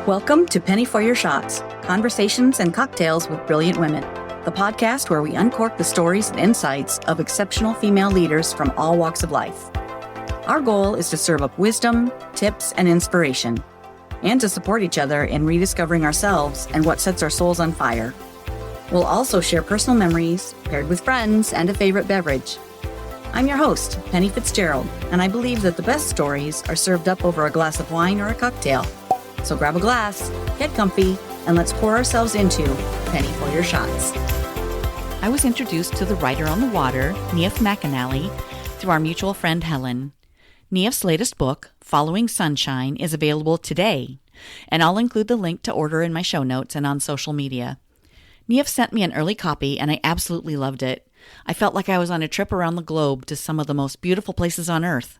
Welcome to Penny for Your Shots, Conversations and Cocktails with Brilliant Women, the podcast where we uncork the stories and insights of exceptional female leaders from all walks of life. Our goal is to serve up wisdom, tips, and inspiration, and to support each other in rediscovering ourselves and what sets our souls on fire. We'll also share personal memories, paired with friends and a favorite beverage. I'm your host, Penny Fitzgerald, and I believe that the best stories are served up over a glass of wine or a cocktail. So grab a glass, get comfy, and let's pour ourselves into Penny for Your Shots. I was introduced to the writer on the water, Niamh McAnally, through our mutual friend Helen. Niamh's latest book, Following Sunshine, is available today, and I'll include the link to order in my show notes and on social media. Niamh sent me an early copy, and I absolutely loved it. I felt like I was on a trip around the globe to some of the most beautiful places on earth.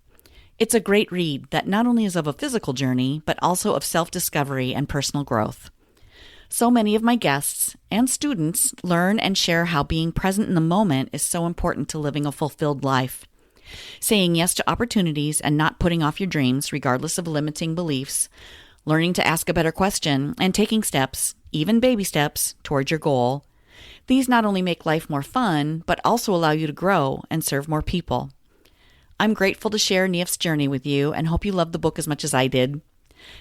It's a great read that not only is of a physical journey, but also of self-discovery and personal growth. So many of my guests and students learn and share how being present in the moment is so important to living a fulfilled life. Saying yes to opportunities and not putting off your dreams, regardless of limiting beliefs, learning to ask a better question, and taking steps, even baby steps, towards your goal. These not only make life more fun, but also allow you to grow and serve more people. I'm grateful to share Niamh's journey with you and hope you love the book as much as I did.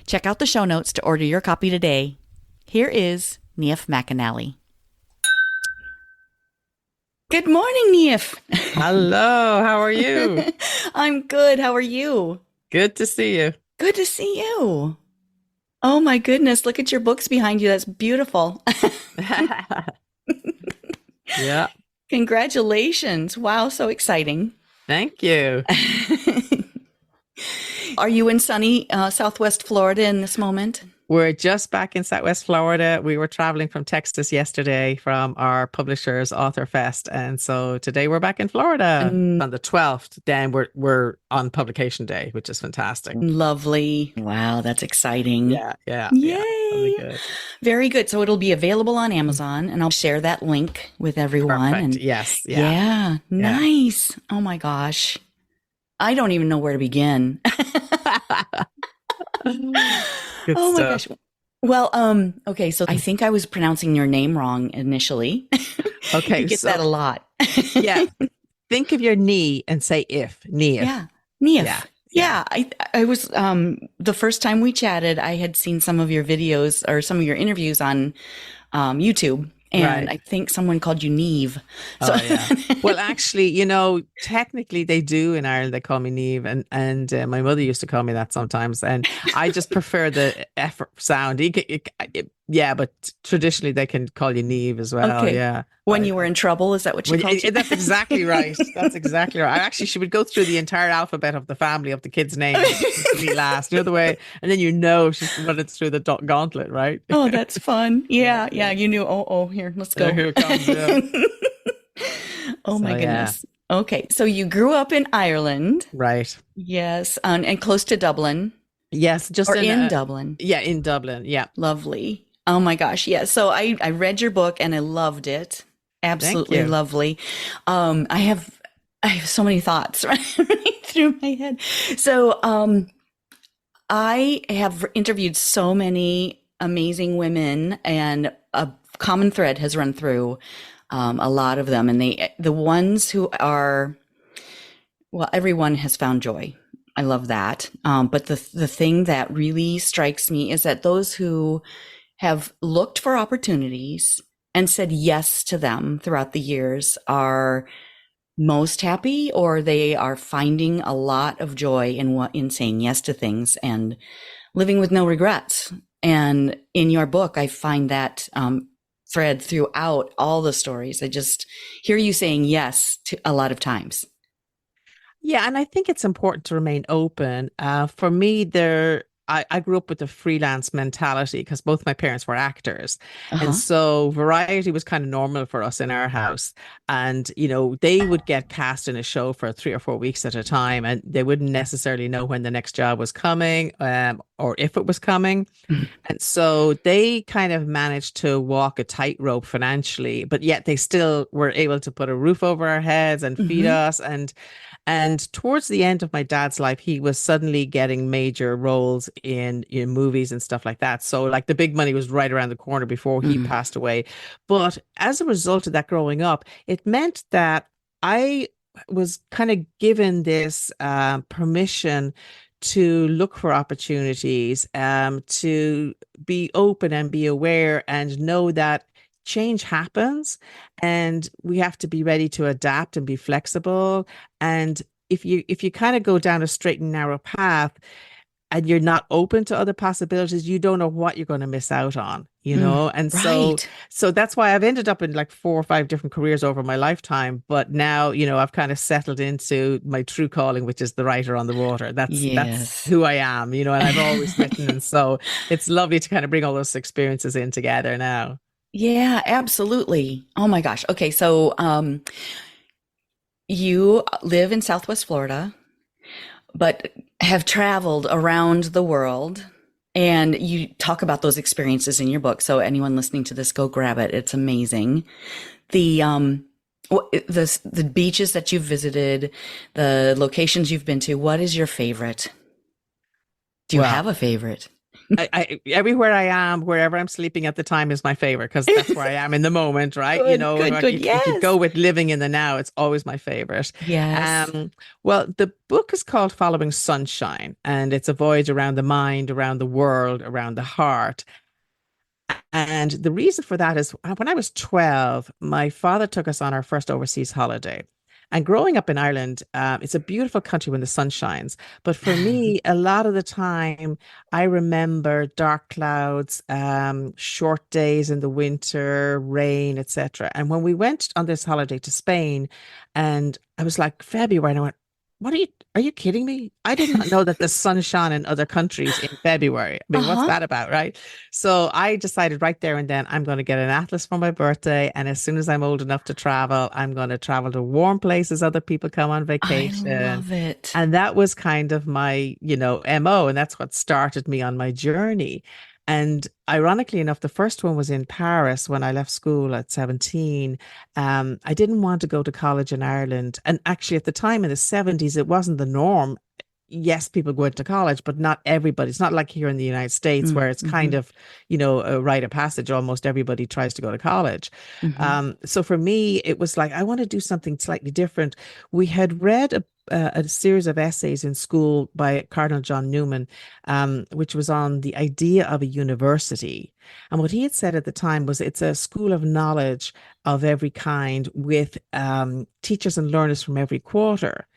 Check out the show notes to order your copy today. Here is Niamh McAnally. Good morning, Niamh. Hello, how are you? I'm good. How are you? Good to see you. Good to see you. Oh my goodness, look at your books behind you. That's beautiful. Yeah. Congratulations. Wow, so exciting. Thank you. Are you in sunny Southwest Florida in this moment? We're just back in Southwest Florida. We were traveling from Texas yesterday from our publisher's Author Fest. And so today we're back in Florida on the 12th. Then we're on publication day, which is fantastic. Lovely. Wow, that's exciting. Yeah. Yay. Yeah, really good. Very good. So it'll be available on Amazon, and I'll share that link with everyone. Perfect. And Yes. Yeah. Nice. Oh my gosh. I don't even know where to begin. Good oh my stuff. gosh. Well, okay, so I think I was pronouncing your name wrong initially. Okay. You get that a lot. Yeah. Think of your knee and say if. Niamh. Yeah. Niamh. Yeah. I was the first time we chatted, I had seen some of your videos or some of your interviews on YouTube. And Right. I think someone called you Niamh. So, Oh, yeah. Well, actually, technically they do in Ireland. They call me Niamh, and my mother used to call me that sometimes. And I just prefer the F sound. Yeah, but traditionally they can call you Niamh as well. Okay. Yeah. When you were in trouble, is that what she called you? That's exactly right. That's exactly right. Actually, she would go through the entire alphabet of the family of the kids' names me last, the way, and then she's running through the gauntlet, right? Oh, that's fun. Yeah. You knew. Oh, here, let's go. Here it comes. Yeah. Oh my goodness. Yeah. Okay, so you grew up in Ireland, Right? yes, and close to Dublin. Yes, just in Dublin. Yeah, in Dublin. Yeah. Lovely. Oh my gosh, yeah. So I read your book and I loved it. Absolutely lovely. I have so many thoughts running through my head. So I have interviewed so many amazing women, and a common thread has run through a lot of them, and the ones who are, well, everyone has found joy. I love that. But the thing that really strikes me is that those who have looked for opportunities and said yes to them throughout the years are most happy, or they are finding a lot of joy in saying yes to things and living with no regrets. And in your book, I find that thread throughout all the stories. I just hear you saying yes to a lot of times. Yeah, and I think it's important to remain open. For me, I grew up with a freelance mentality because both my parents were actors. And so variety was kind of normal for us in our house. And, they would get cast in a show for 3 or 4 weeks at a time, and they wouldn't necessarily know when the next job was coming or if it was coming. And so they kind of managed to walk a tightrope financially, but yet they still were able to put a roof over our heads and feed us. And towards the end of my dad's life, he was suddenly getting major roles in movies and stuff like that. So like the big money was right around the corner before he Mm. passed away. But as a result of that growing up, it meant that I was kind of given this permission to look for opportunities, to be open and be aware and know that change happens and we have to be ready to adapt and be flexible. And if you kind of go down a straight and narrow path, and you're not open to other possibilities, you don't know what you're going to miss out on, you Mm. know? And so Right. so that's why I've ended up in like 4 or 5 different careers over my lifetime. But now, I've kind of settled into my true calling, which is the writer on the water. That's Yes. who I am, and I've always written. And so it's lovely to kind of bring all those experiences in together now. Yeah, absolutely. Oh my gosh. Okay, so you live in Southwest Florida, but have traveled around the world, and you talk about those experiences in your book. So anyone listening to this, go grab it. It's amazing. The the beaches that you've visited, the locations you've been to, what is your favorite? Do you have Well, a favorite? everywhere I am, wherever I'm sleeping at the time is my favorite because that's where I am in the moment, right? Good, good, good. If you go Yes. with living in the now, it's always my favorite. Yes. Um, well, the book is called Following Sunshine, and it's a voyage around the mind, around the world, around the heart. And the reason for that is when I was 12, my father took us on our first overseas holiday. And growing up in Ireland, it's a beautiful country when the sun shines. But for me, a lot of the time, I remember dark clouds, short days in the winter, rain, etc. And when we went on this holiday to Spain, and I was like, February, and I went, are you kidding me? I did not know that the sun shone in other countries in February. I mean, what's Uh-huh. that about, right? So I decided right there and then I'm going to get an atlas for my birthday. And as soon as I'm old enough to travel, I'm going to travel to warm places other people come on I vacation. love it. And that was kind of my, MO. And that's what started me on my journey. And ironically enough, the first one was in Paris when I left school at 17. I didn't want to go to college in Ireland. And actually, at the time in the 70s, it wasn't the norm. Yes, people go into college, but not everybody. It's not like here in the United States where it's kind Mm-hmm. of, a rite of passage. Almost everybody tries to go to college. Mm-hmm. So for me, it was like, I want to do something slightly different. We had read a series of essays in school by Cardinal John Newman, which was on the idea of a university. And what he had said at the time was it's a school of knowledge of every kind with teachers and learners from every quarter.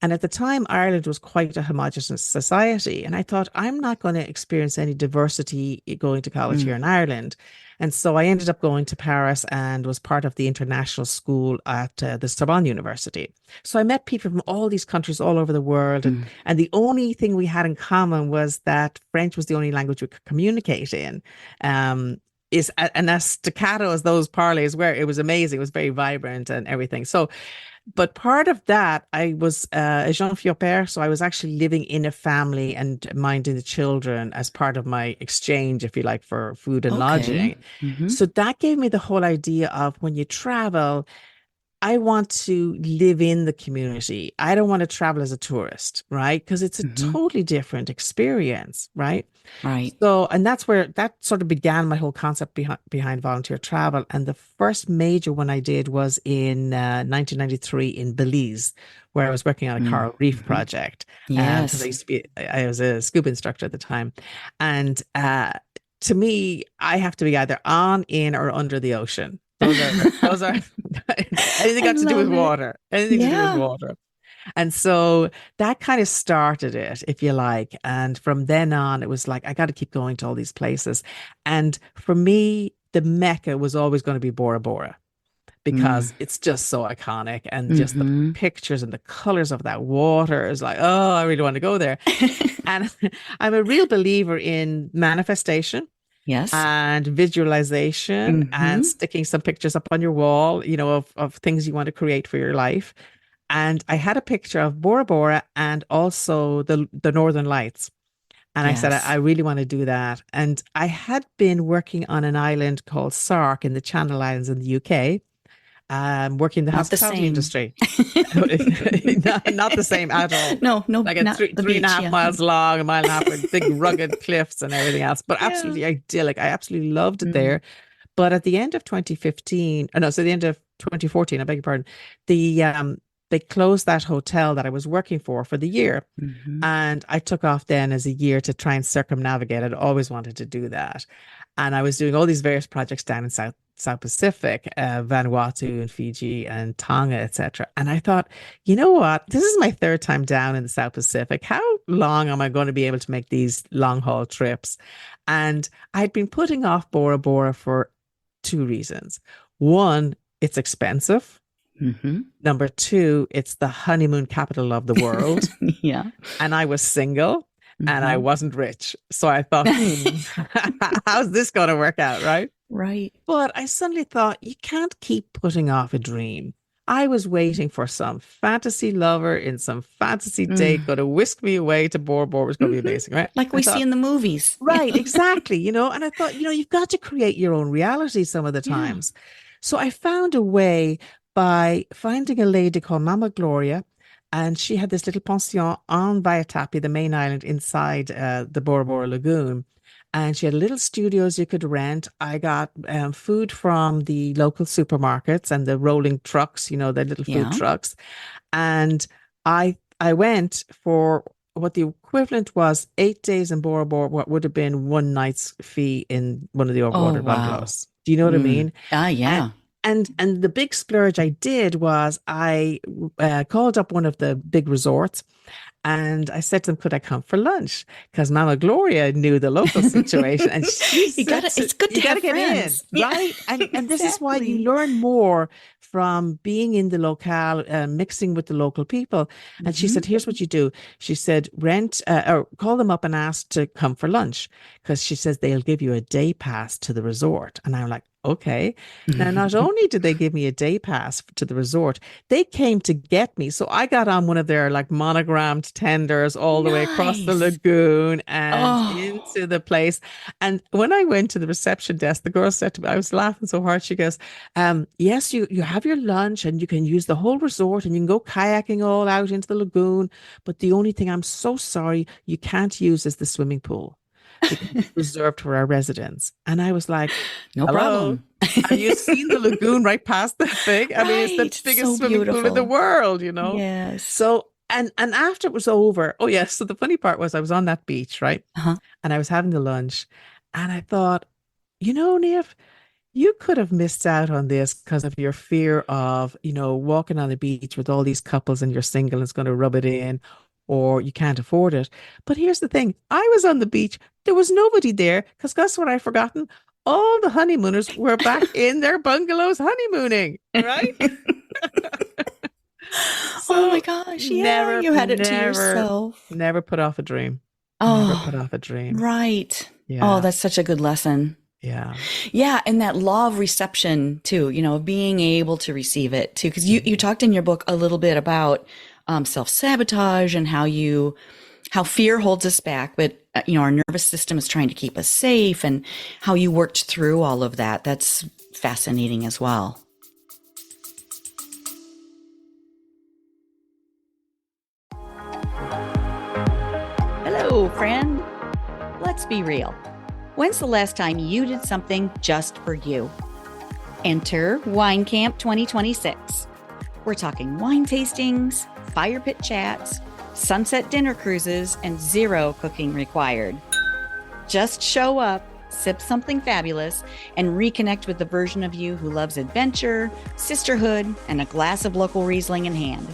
And at the time, Ireland was quite a homogenous society. And I thought, I'm not going to experience any diversity going to college here in Ireland. And so I ended up going to Paris and was part of the international school at the Sorbonne University. So I met people from all these countries all over the world. Mm. And the only thing we had in common was that French was the only language we could communicate in. And as staccato as those parleys were, it was amazing. It was very vibrant and everything. So but part of that, I was a jeune fille au pair, so I was actually living in a family and minding the children as part of my exchange, if you like, for food and Okay. lodging. Mm-hmm. So that gave me the whole idea of when you travel, I want to live in the community. I don't want to travel as a tourist, right? Because it's a Mm-hmm. totally different experience, right? Right. So, and that's where that sort of began my whole concept behind volunteer travel. And the first major one I did was in 1993 in Belize, where I was working on a coral reef Mm-hmm. project. Because I Yes. used to be, I was a scuba instructor at the time. And to me, I have to be either on, in, or under the ocean. Those are anything I got to do with love it. water, anything to do with Yeah. water. And so that kind of started it, if you like. And from then on, it was like, I got to keep going to all these places. And for me, the Mecca was always going to be Bora Bora Mm. because it's just so iconic and just the Mm-hmm. pictures and the colors of that water is like, oh, I really want to go there. And I'm a real believer in manifestation Yes. and visualization and Mm-hmm. sticking some pictures up on your wall, of things you want to create for your life. And I had a picture of Bora Bora and also the Northern Lights. And I said, I Yes. really want to do that. And I had been working on an island called Sark in the Channel Islands in the UK. working in the Not the hospitality same. industry. Not the same at all. No, Like a not the 3.5 beach, miles long, a mile and a half with big rugged cliffs and everything else, but absolutely idyllic. I absolutely loved it there. But at the end of 2015, no, so the end of 2014, I beg your pardon, they closed that hotel that I was working for the year. And I took off then as a year to try and circumnavigate. I'd always wanted to do that. And I was doing all these various projects down in South Pacific, Vanuatu and Fiji and Tonga, etc. And I thought, you know what? This is my third time down in the South Pacific. How long am I going to be able to make these long haul trips? And I'd been putting off Bora Bora for two reasons. One, it's expensive. Number two, it's the honeymoon capital of the world. And I was single and I wasn't rich. So I thought, how's this going to work out? Right. But I suddenly thought, you can't keep putting off a dream. I was waiting for some fantasy lover in some fantasy date going to whisk me away to Bora Bora. Was going to be amazing, right? Like we see in the movies. Right, exactly. And I thought, you've got to create your own reality some of the times. So I found a way by finding a lady called Mama Gloria, and she had this little pension on Vaitapi, the main island inside the Bora Bora Lagoon. And she had little studios you could rent. I got food from the local supermarkets and the rolling trucks, the little food trucks. And I went for what the equivalent was 8 days in Bora Bora, what would have been one night's fee in one of the overwater bungalows. Do you know what I mean? Yeah. And the big splurge I did was I called up one of the big resorts and I said to them, could I come for lunch? Because Mama Gloria knew the local situation. And she it's good to have friends. Get in, right? And this is why you learn more from being in the locale, mixing with the local people. And she said, here's what you do. She said, rent or call them up and ask to come for lunch. Because she says they'll give you a day pass to the resort. And I'm like, okay. Now, not only did they give me a day pass to the resort, they came to get me. So I got on one of their like monogrammed tenders all the way across the lagoon and into the place. And when I went to the reception desk, the girl said to me, I was laughing so hard. She goes, yes, you have your lunch and you can use the whole resort and you can go kayaking all out into the lagoon. But the only thing I'm so sorry you can't use is the swimming pool. It's reserved for our residents. And I was like, no problem. Have you seen the lagoon right past the thing? I mean, it's the biggest swimming pool in the world, Yes. So, and after it was over, so the funny part was I was on that beach, right? And I was having the lunch and I thought, Niamh, you could have missed out on this because of your fear of, walking on the beach with all these couples and you're single and it's going to rub it in, or you can't afford it. But here's the thing. I was on the beach. There was nobody there because guess what I've forgotten? All the honeymooners were back in their bungalows honeymooning, right? Oh my gosh. Yeah, you had it to yourself. Never put off a dream. Never put off a dream. Right. Yeah. Oh, that's such a good lesson. Yeah. Yeah. And that law of reception too, being able to receive it too. Because you talked in your book a little bit about self-sabotage and how fear holds us back, but our nervous system is trying to keep us safe, and how you worked through all of that. That's fascinating as well. Hello, friend. Let's be real. When's the last time you did something just for you? Enter Wine Camp 2026. We're talking wine tastings, fire pit chats, sunset dinner cruises, and zero cooking required. Just show up, sip something fabulous, and reconnect with the version of you who loves adventure, sisterhood, and a glass of local Riesling in hand.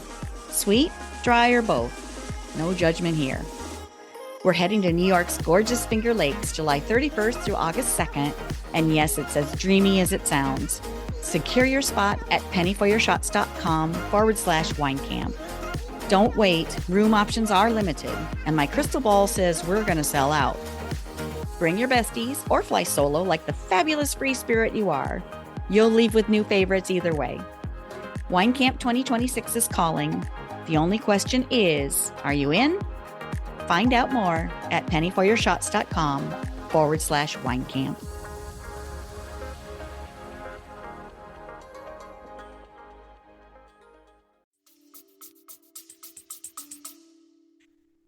Sweet, dry, or both. No judgment here. We're heading to New York's gorgeous Finger Lakes, July 31st through August 2nd. And yes, it's as dreamy as it sounds. Secure your spot at pennyforyourshots.com/winecamp. Don't wait. Room options are limited. And my crystal ball says we're going to sell out. Bring your besties or fly solo like the fabulous free spirit you are. You'll leave with new favorites either way. Wine Camp 2026 is calling. The only question is, are you in? Find out more at pennyforyourshots.com/winecamp.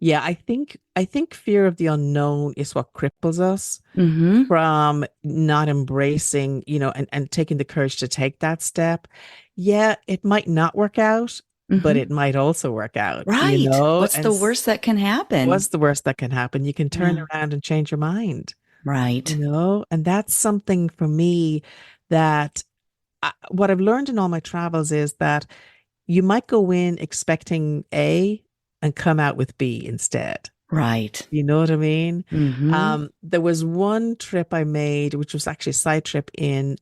Yeah, I think fear of the unknown is what cripples us Mm-hmm. from not embracing, and taking the courage to take that step. Yeah, it might not work out, but Mm-hmm. it might also work out, Right. What's and the worst that can happen? what's the worst that can happen? You can turn Yeah. around and change your mind, Right. and that's something for me that what I've learned in all my travels is that you might go in expecting A and come out with B instead. Right. You know what I mean? Mm-hmm. There was one trip I made, which was actually a side trip in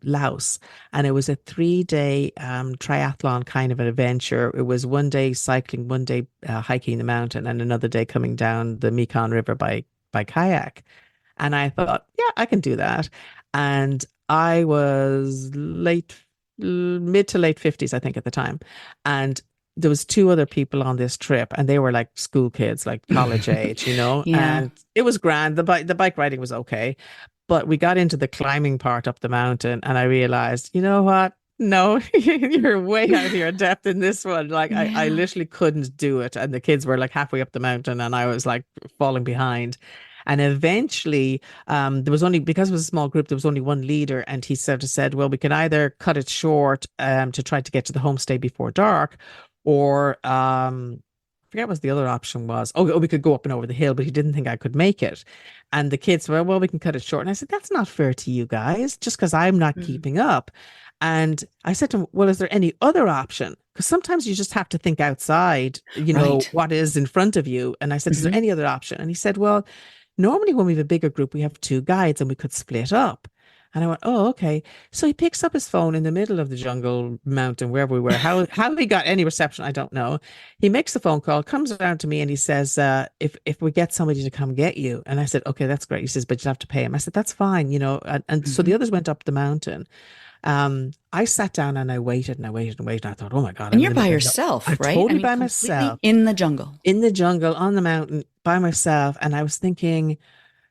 Laos, and it was a 3 day triathlon kind of an adventure. It was one day cycling, one day hiking the mountain, and another day coming down the Mekong River by kayak. And I thought, yeah, I can do that. And I was mid to late 50s, I think, at the time. And there was two other people on this trip, and they were like school kids, like college age, Yeah. and it was grand. The bike riding was okay. But we got into the climbing part up the mountain, and I realized, you know what? No, you're way out of your depth in this one. Like I Yeah. literally couldn't do it. And the kids were like halfway up the mountain and I was like falling behind. And eventually, there was only because it was a small group, there was only one leader, and he sort of said, "Well, we can either cut it short to try to get to the homestay before dark, or I forget what the other option was. Oh, we could go up and over the hill," but he didn't think I could make it. And the kids were, "Well, we can cut it short." And I said, "That's not fair to you guys, just because I'm not Mm. keeping up." And I said to him, "Well, is there any other option? Because sometimes you just have to think outside, Right. what is in front of you." And I said, "Is there Mm-hmm. any other option?" And he said, "Well, normally when we have a bigger group, we have two guides and we could split up." And I went, "Oh, okay." So he picks up his phone in the middle of the jungle mountain, wherever we were. How he got any reception, I don't know. He makes a phone call, comes around to me, and he says, "If we get somebody to come get you," and I said, "Okay, that's great." He says, "But you have to pay him." I said, "That's fine," And so Mm-hmm. the others went up the mountain. I sat down and I waited and I waited and waited. And I thought, "Oh my God, And I'm in you're the by middle of yourself, I'm right? I totally mean, by completely myself in the jungle. in the jungle on the mountain by myself." And I was thinking,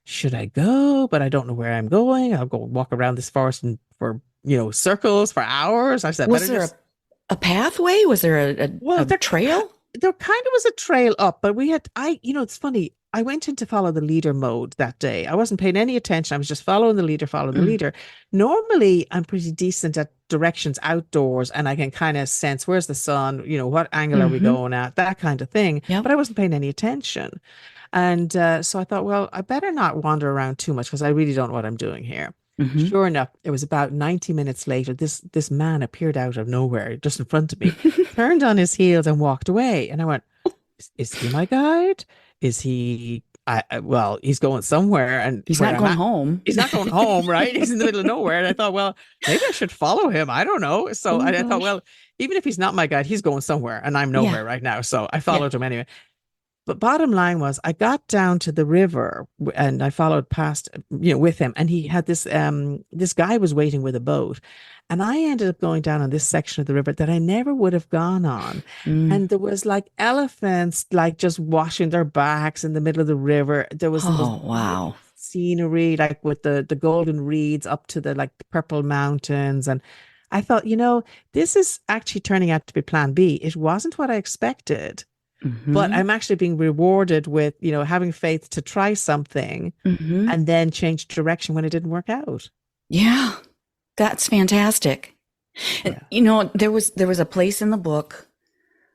should I go? But I don't know where I'm going. I'll go walk around this forest and for circles for hours. I said, Was better there just a pathway? Was there well, a trail? there kind of was a trail up, but it's funny. I went in to follow the leader mode that day. I wasn't paying any attention. I was just following the leader, following the Mm. leader. Normally, I'm pretty decent at directions outdoors and I can kind of sense where's the sun, what angle are we Mm-hmm. going at, that kind of thing. Yep. But I wasn't paying any attention. And so I thought, well, I better not wander around too much because I really don't know what I'm doing here. Mm-hmm. Sure enough, it was about 90 minutes later. This man appeared out of nowhere just in front of me, turned on his heels and walked away. And I went, is he my guide? Is he? Well, he's going somewhere, and He's where not I'm going at, home. he's not going home, right? He's in the middle of nowhere. And I thought, well, maybe I should follow him. I don't know. So Oh I thought, gosh. well, even if he's not my guide, he's going somewhere, and I'm Yeah. nowhere right now. So I Yeah. followed him anyway. But bottom line was, I got down to the river and I followed past, with him. And he had this guy was waiting with a boat. And I ended up going down on this section of the river that I never would have gone on. Mm. And there was like elephants, like just washing their backs in the middle of the river. There was the most Oh beautiful wow. scenery, like with the golden reeds up to the like purple mountains. And I thought, this is actually turning out to be plan B. It wasn't what I expected, but Mm-hmm. I'm actually being rewarded with, having faith to try something Mm-hmm. and then change direction when it didn't work out. Yeah. That's fantastic. And Yeah. there was a place in the book.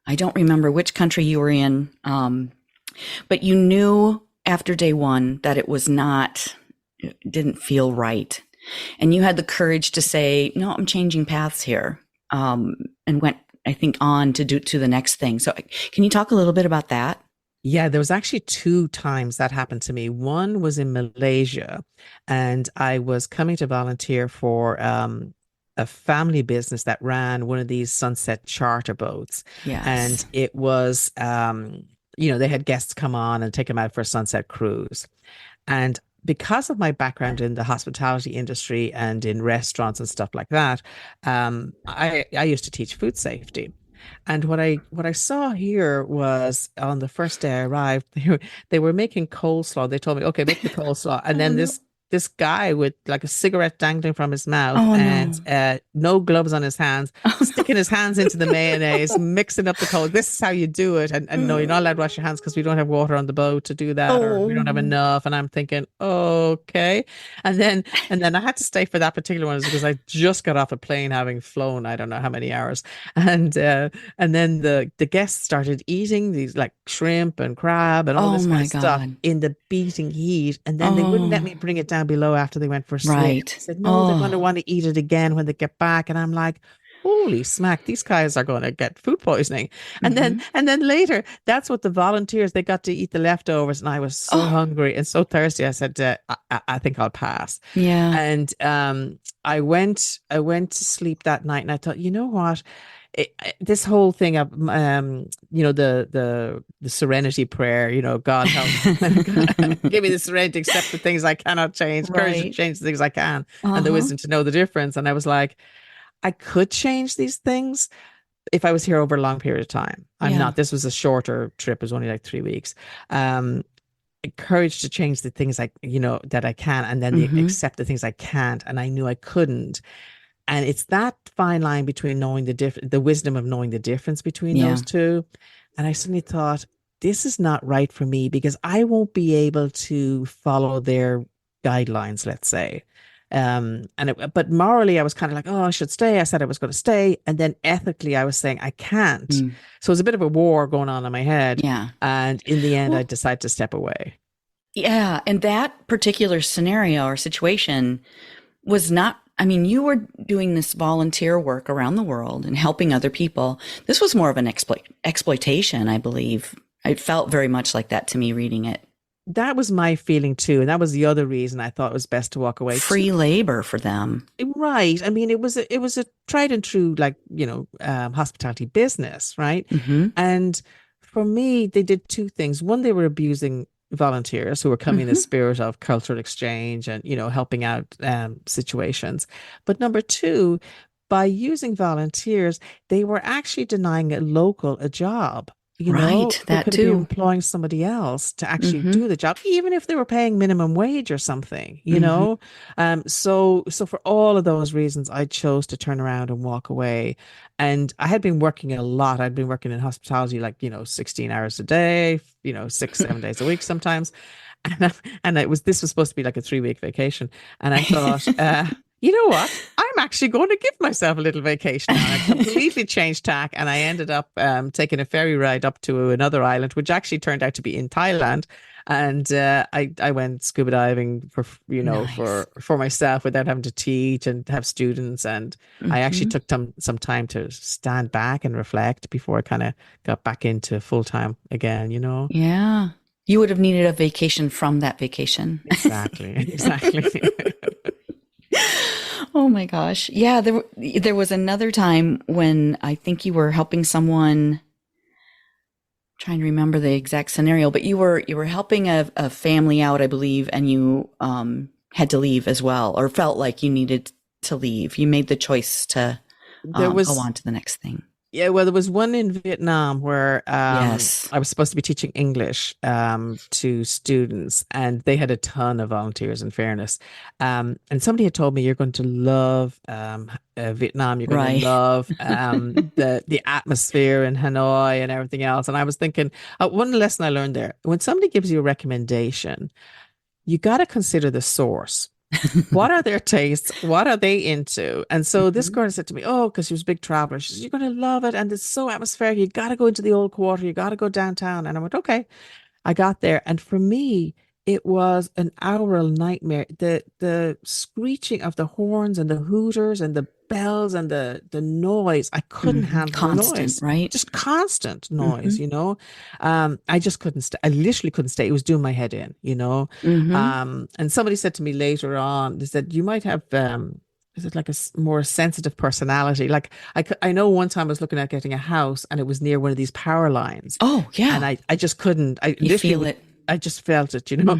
I don't remember which country you were in, but you knew after day one that it didn't feel right, and you had the courage to say, "No, I'm changing paths here," and went, I think, on to the next thing. So, can you talk a little bit about that? Yeah, there was actually two times that happened to me. One was in Malaysia, and I was coming to volunteer for a family business that ran one of these sunset charter boats. And Yes. it was, they had guests come on and take them out for a sunset cruise. And because of my background in the hospitality industry and in restaurants and stuff like that, I used to teach food safety. And what I saw here was on the first day I arrived, they were making coleslaw. They told me, "Okay, make the coleslaw," and Oh then no. this guy with like a cigarette dangling from his mouth Oh and no. no gloves on his hands, sticking his hands into the mayonnaise, mixing up the cold. This is how you do it. And no, you're not allowed to wash your hands because we don't have water on the boat to do that, or we don't have Oh. enough. And I'm thinking, okay. And then I had to stay for that particular one because I just got off a plane having flown I don't know how many hours. And then the guests started eating these like shrimp and crab and all Oh this kind my of stuff God. in the beating heat. And then they wouldn't let Oh, me bring it down below after they went for a swim. They right. said, no, they're going to Oh. want to eat it again when they get back. And I'm like, holy smack, these guys are going to get food poisoning. And then Hmm. and then later, that's what the volunteers, they got to eat the leftovers. And I was so Oh, hungry and so thirsty. I said, I think I'll pass. yeah. And I went to sleep that night and I thought, you know what? This whole thing of the serenity prayer, God help give me the serenity to accept the things I cannot change, courage to Right. change the things I can, and the Uh-huh. wisdom to know the difference. And I was like, I could change these things if I was here over a long period of time. I'm Yeah. not. This was a shorter trip. It was only like 3 weeks. Um, Courage to change the things that I can, and then Hmm. accept the things I can't. And I knew I couldn't. And it's that fine line between knowing the wisdom of knowing the difference between Yeah. those two. And I suddenly thought, this is not right for me because I won't be able to follow their guidelines, let's say. But morally, I was kind of like, oh, I should stay. I said I was going to stay. And then ethically, I was saying I can't. Mm. So it was a bit of a war going on in my head. Yeah. And in the end, I Well, decided to step away. yeah. And that particular scenario or situation was not, I mean, you were doing this volunteer work around the world and helping other people. This was more of an exploitation, I believe. It felt very much like that to me reading it. That was my feeling too. And that was the other reason I thought it was best to walk away. Free labor for them. Right. I mean, it was a tried and true, like, hospitality business, right? Hmm. And for me, they did two things. One, they were abusing volunteers who were coming in the Hmm. spirit of cultural exchange and, helping out situations. But number two, by using volunteers, they were actually denying a local a job. Right. Who That could have been too. employing somebody else to actually Hmm. do the job, even if they were paying minimum wage or something, Hmm. So for all of those reasons, I chose to turn around and walk away. And I had been working a lot. I'd been working in hospitality, like, 16 hours a day, 6, 7 days a week sometimes. And, this was supposed to be like a 3 week vacation. And I thought, you know what? I'm actually going to give myself a little vacation now. And I completely changed tack and I ended up taking a ferry ride up to another island, which actually turned out to be in Thailand. And I went scuba diving Nice. for myself without having to teach and have students. And I actually Hmm. took some time to stand back and reflect before I kind of got back into full time again. Yeah. You would have needed a vacation from that vacation. Exactly, exactly. Oh my gosh. Yeah, there was another time when I think you were helping someone, trying to remember the exact scenario, but you were helping a family out, I believe, and you had to leave as well, or felt like you needed to leave. You made the choice to There go was on to the next thing. Yeah, well, there was one in Vietnam where Yes. I was supposed to be teaching English to students, and they had a ton of volunteers, in fairness. And somebody had told me, you're going to love Vietnam, you're going to Right. love the atmosphere in Hanoi and everything else. And I was thinking, one lesson I learned there, when somebody gives you a recommendation, you got to consider the source. What are their tastes? What are they into? And so this Mhm. girl said to me, oh, because she was a big traveler. She says, you're going to love it. And it's so atmospheric. You got to go into the old quarter. You got to go downtown. And I went, okay. I got there. And for me, it was an aural nightmare. The screeching of the horns and the hooters and the bells and the noise. I couldn't Hmm. handle the Constant, noise. right? Just constant Hmm. noise. I just couldn't stay. I literally couldn't stay. It was doing my head in. Hmm. And somebody said to me later on, they said, you might have is it like a more sensitive personality? Like I know one time I was looking at getting a house and it was near one of these power lines Oh, and yeah. I just couldn't. I You literally feel would it. I just felt it, you know.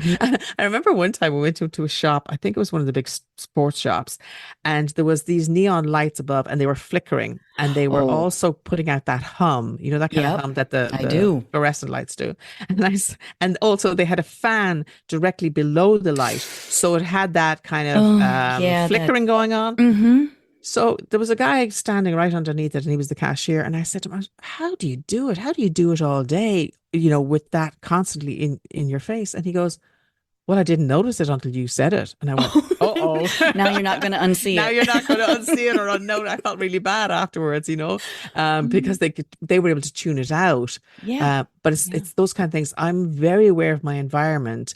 I remember one time we went to a shop, I think it was one of the big sports shops, and there was these neon lights above and they were flickering and they were Oh, also putting out that hum, you know, that kind of yep, hum that I the do. fluorescent lights do. And also they had a fan directly below the light. So it had that kind of Oh, yeah, that. flickering going on. Mm-hmm. So there was a guy standing right underneath it, and he was the cashier. And I said to him, "How do you do it? How do you do it all day? You know, with that constantly in your face?" And he goes, "Well, I didn't notice it until you said it." And I went, "Uh-oh." Now you're not going to unsee Now it. you're not going to unsee it or unknown. I felt really bad afterwards, you know, because they were able to tune it out. Yeah. But Yeah. it's those kind of things. I'm very aware of my environment,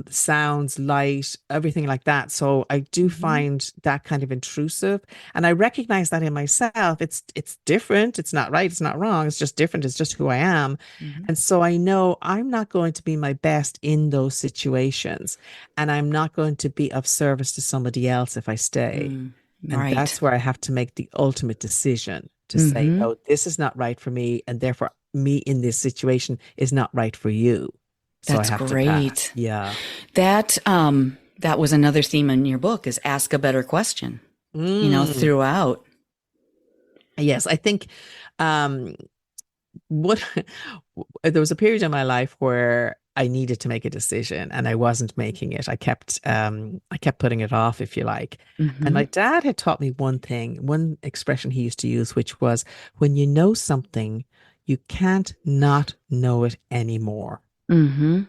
sounds, light, everything like that. So I do find that kind of intrusive, and I recognize that in myself. It's different. It's not right. It's not wrong. It's just different. It's just who I am. And so I know I'm not going to be my best in those situations, and I'm not going to be of service to somebody else if I stay. And Right. that's where I have to make the ultimate decision to say, Mm-hmm. no, this is not right for me. And therefore, me in this situation is not right for you. So I That's have to pass. great. Yeah. That was another theme in your book is ask a better question, Mm. throughout. Yes. I think um, what there was a period in my life where I needed to make a decision and I wasn't making it. I kept putting it off, if you like. And Mm-hmm. my dad had taught me one thing, one expression he used to use, which was when you know something, you can't not know it anymore. Mm-hmm.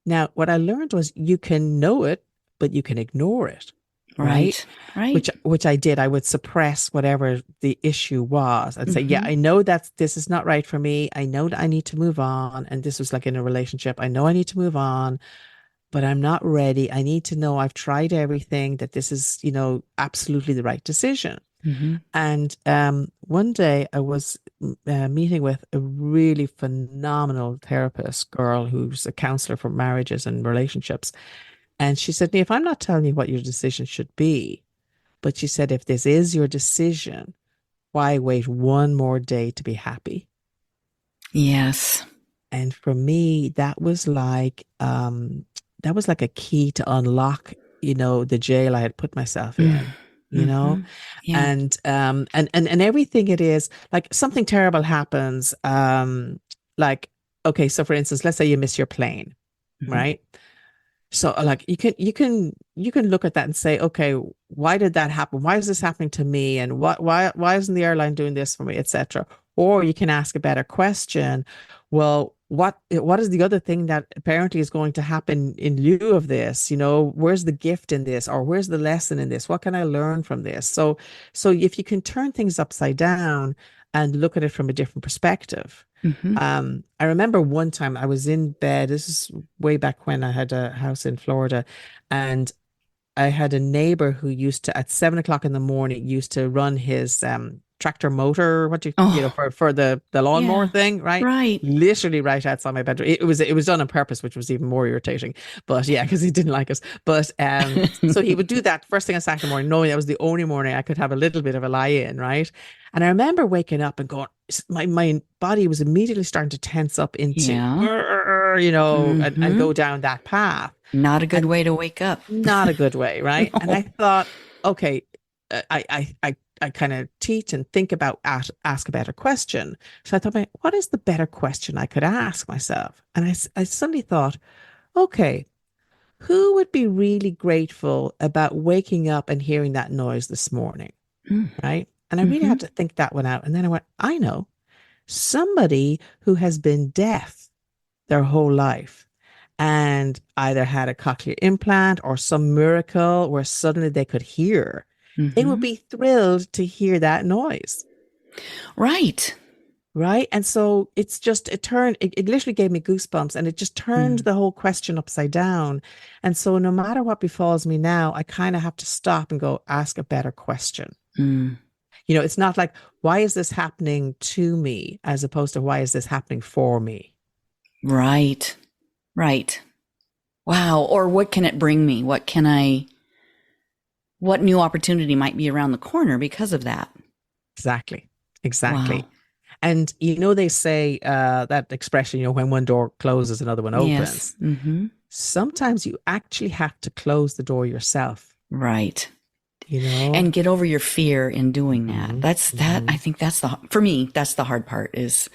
Now, what I learned was you can know it, but you can ignore it, right? Right. Right. Which I did. I would suppress whatever the issue was. I'd say, yeah, Mm-hmm. I know that this is not right for me. I know that I need to move on. And this was like in a relationship. I know I need to move on, but I'm not ready. I need to know I've tried everything, that this is, you know, absolutely the right decision. Mm-hmm. And one day I was meeting with a really phenomenal therapist girl who's a counselor for marriages and relationships. And she said, "If I'm not telling you what your decision should be, but she said, if this is your decision, why wait one more day to be happy?" Yes. And for me, that was like a key to unlock, you know, the jail I had put myself in, you know? Mm-hmm. Yeah. And everything it is, like something terrible happens, like, okay, so for instance, let's say you miss your plane, Mm-hmm. right? So like you can look at that and say, okay, why did that happen? Why is this happening to me? And why isn't the airline doing this for me, etc. Or you can ask a better question. Well, what is the other thing that apparently is going to happen in lieu of this? You know, where's the gift in this, or where's the lesson in this? What can I learn from this? So if you can turn things upside down and look at it from a different perspective. Mm-hmm. I remember one time I was in bed. This is way back when I had a house in Florida, and I had a neighbor who used to, at 7 o'clock in the morning, used to run his tractor motor, Oh, for the lawnmower yeah. thing, right? Right. Literally right outside my bedroom. It was done on purpose, which was even more irritating. But yeah, because he didn't like us. But so he would do that first thing on Saturday morning, knowing that was the only morning I could have a little bit of a lie in, right? And I remember waking up and going, my body was immediately starting to tense up into, Yeah. you know, and Mm-hmm. go down that path. Not a good And way to wake up. not a good way, right? And I No. thought, okay, I kind of teach and think about ask a better question. So I thought, what is the better question I could ask myself? And I suddenly thought, okay, who would be really grateful about waking up and hearing that noise this morning, right? And I really Mm-hmm. had to think that one out. And then I went, I know somebody who has been deaf their whole life and either had a cochlear implant or some miracle where suddenly they could hear. They would Mm-hmm. be thrilled to hear that noise. Right. Right. And so it literally gave me goosebumps, and it just turned Mm. the whole question upside down. And so no matter what befalls me now, I kind of have to stop and go ask a better question. Mm. You know, it's not like, why is this happening to me, as opposed to why is this happening for me? Right. Right. Wow. Or what can it bring me? What new opportunity might be around the corner because of that? Exactly. Wow. Exactly. And they say that expression, when one door closes, another one Yes. opens. Mm-hmm. Sometimes you actually have to close the door yourself, Right. you know? And get over your fear in doing that. Hmm. I think for me, that's the hard part, is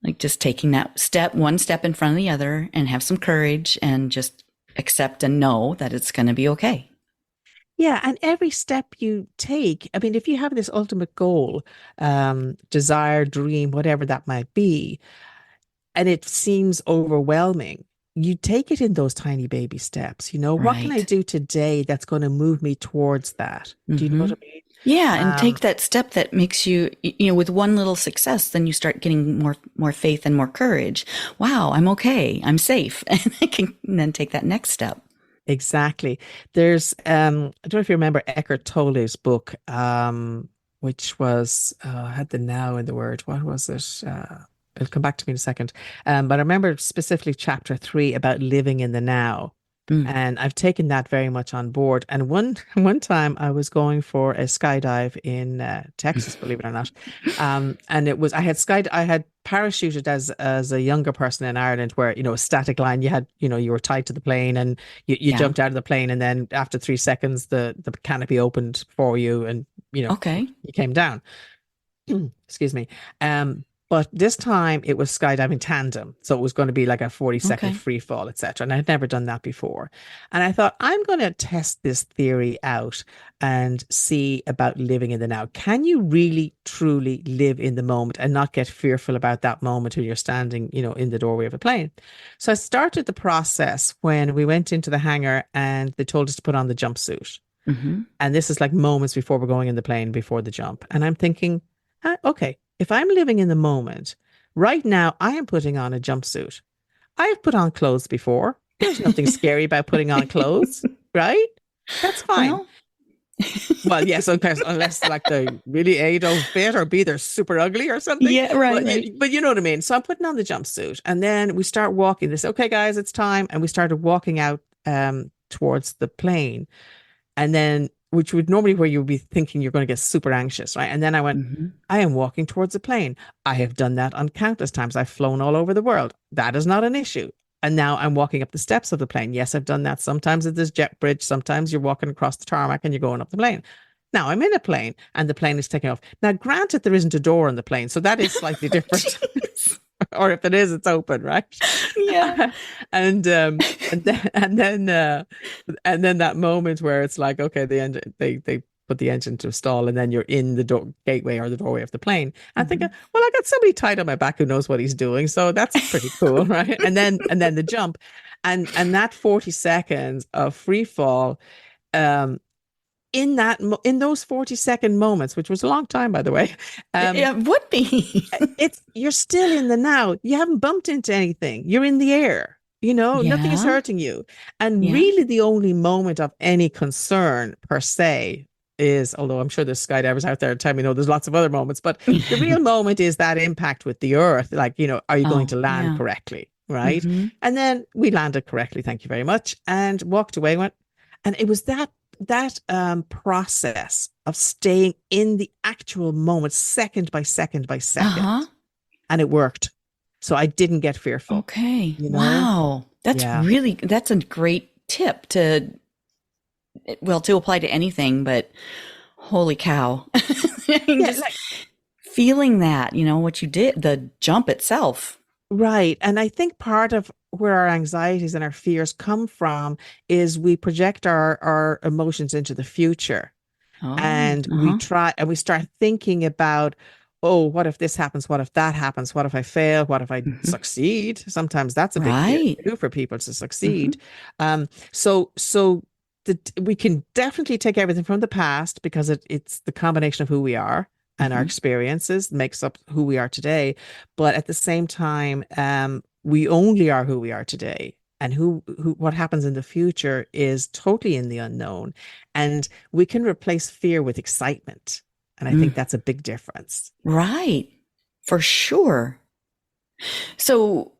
like just taking that one step in front of the other, and have some courage and just accept and know that it's going to be okay. Yeah, and every step you take, I mean, if you have this ultimate goal, desire, dream, whatever that might be, and it seems overwhelming, you take it in those tiny baby steps. What can I Right. do today that's going to move me towards that? Do you know Mm-hmm. what I mean? Yeah, and take that step that makes you, with one little success, then you start getting more faith and more courage. Wow, I'm okay. I'm safe. And I can then take that next step. Exactly. There's I don't know if you remember Eckhart Tolle's book, which was had the now in the word. What was it? It'll come back to me in a second. But I remember specifically chapter 3 about living in the now. Mm. And I've taken that very much on board. And one time I was going for a skydive in Texas, believe it or not. And I had parachuted as a younger person in Ireland, where a static line. You were tied to the plane, and you Yeah. jumped out of the plane, and then after 3 seconds, the canopy opened for you, and Okay. you came down. Excuse me. But this time it was skydiving tandem. So it was going to be like a 40-second Okay. free fall, etc. And I'd never done that before. And I thought, I'm going to test this theory out and see about living in the now. Can you really, truly live in the moment and not get fearful about that moment when you're standing, in the doorway of a plane? So I started the process when we went into the hangar and they told us to put on the jumpsuit. Mm-hmm. And this is like moments before we're going in the plane, before the jump. And I'm thinking, okay, if I'm living in the moment, right now I am putting on a jumpsuit. I've put on clothes before. There's nothing scary about putting on clothes, right? That's fine. Well, yes, unless like they really A, don't fit, or B, they're super ugly or something. Yeah, right, But, right. but you know what I mean. So I'm putting on the jumpsuit, and then we start walking. They say, okay, guys, it's time. And we started walking out towards the plane. And then, which would normally where you would be thinking you're going to get super anxious, right? And then I went, Mm-hmm. I am walking towards a plane. I have done that on countless times. I've flown all over the world. That is not an issue. And now I'm walking up the steps of the plane. Yes, I've done that. Sometimes at this jet bridge. Sometimes you're walking across the tarmac and you're going up the plane. Now I'm in a plane and the plane is taking off. Now, granted, there isn't a door on the plane, so that is slightly different. Or if it is, it's open, right? Yeah. and then that moment where it's like, okay, the engine, they put the engine to a stall, and then you're in the gateway or the doorway of the plane. I'm thinking, well, I got somebody tied on my back who knows what he's doing, so that's pretty cool, right? And then the jump, and that 40 seconds of free fall, in those 40-second moments, which was a long time, by the way, It would be. you're still in the now. You haven't bumped into anything. You're in the air. Nothing is Yeah. hurting you. And Yeah. really the only moment of any concern per se is, although I'm sure there's skydivers out there tell me, no, there's lots of other moments, but the real moment is that impact with the earth. Like, are you going to land correctly? Right. Mm-hmm. And then we landed correctly. Thank you very much. And walked away, and it was that process of staying in the actual moment, second by second by second. Uh-huh. And it worked. So I didn't get fearful. Okay. Wow. That's a great tip to apply to anything, but holy cow. I mean, just feeling that, what you did, the jump itself. Right. And I think part of where our anxieties and our fears come from is we project our emotions into the future. And we start thinking about, oh, what if this happens? What if that happens? What if I fail? What if I succeed? Sometimes that's a big fear too for people, to succeed. So we can definitely take everything from the past, because it's the combination of who we are and our experiences makes up who we are today. But at the same time, we only are who we are today. And what happens in the future is totally in the unknown. And we can replace fear with excitement. And I think that's a big difference. Right. For sure. So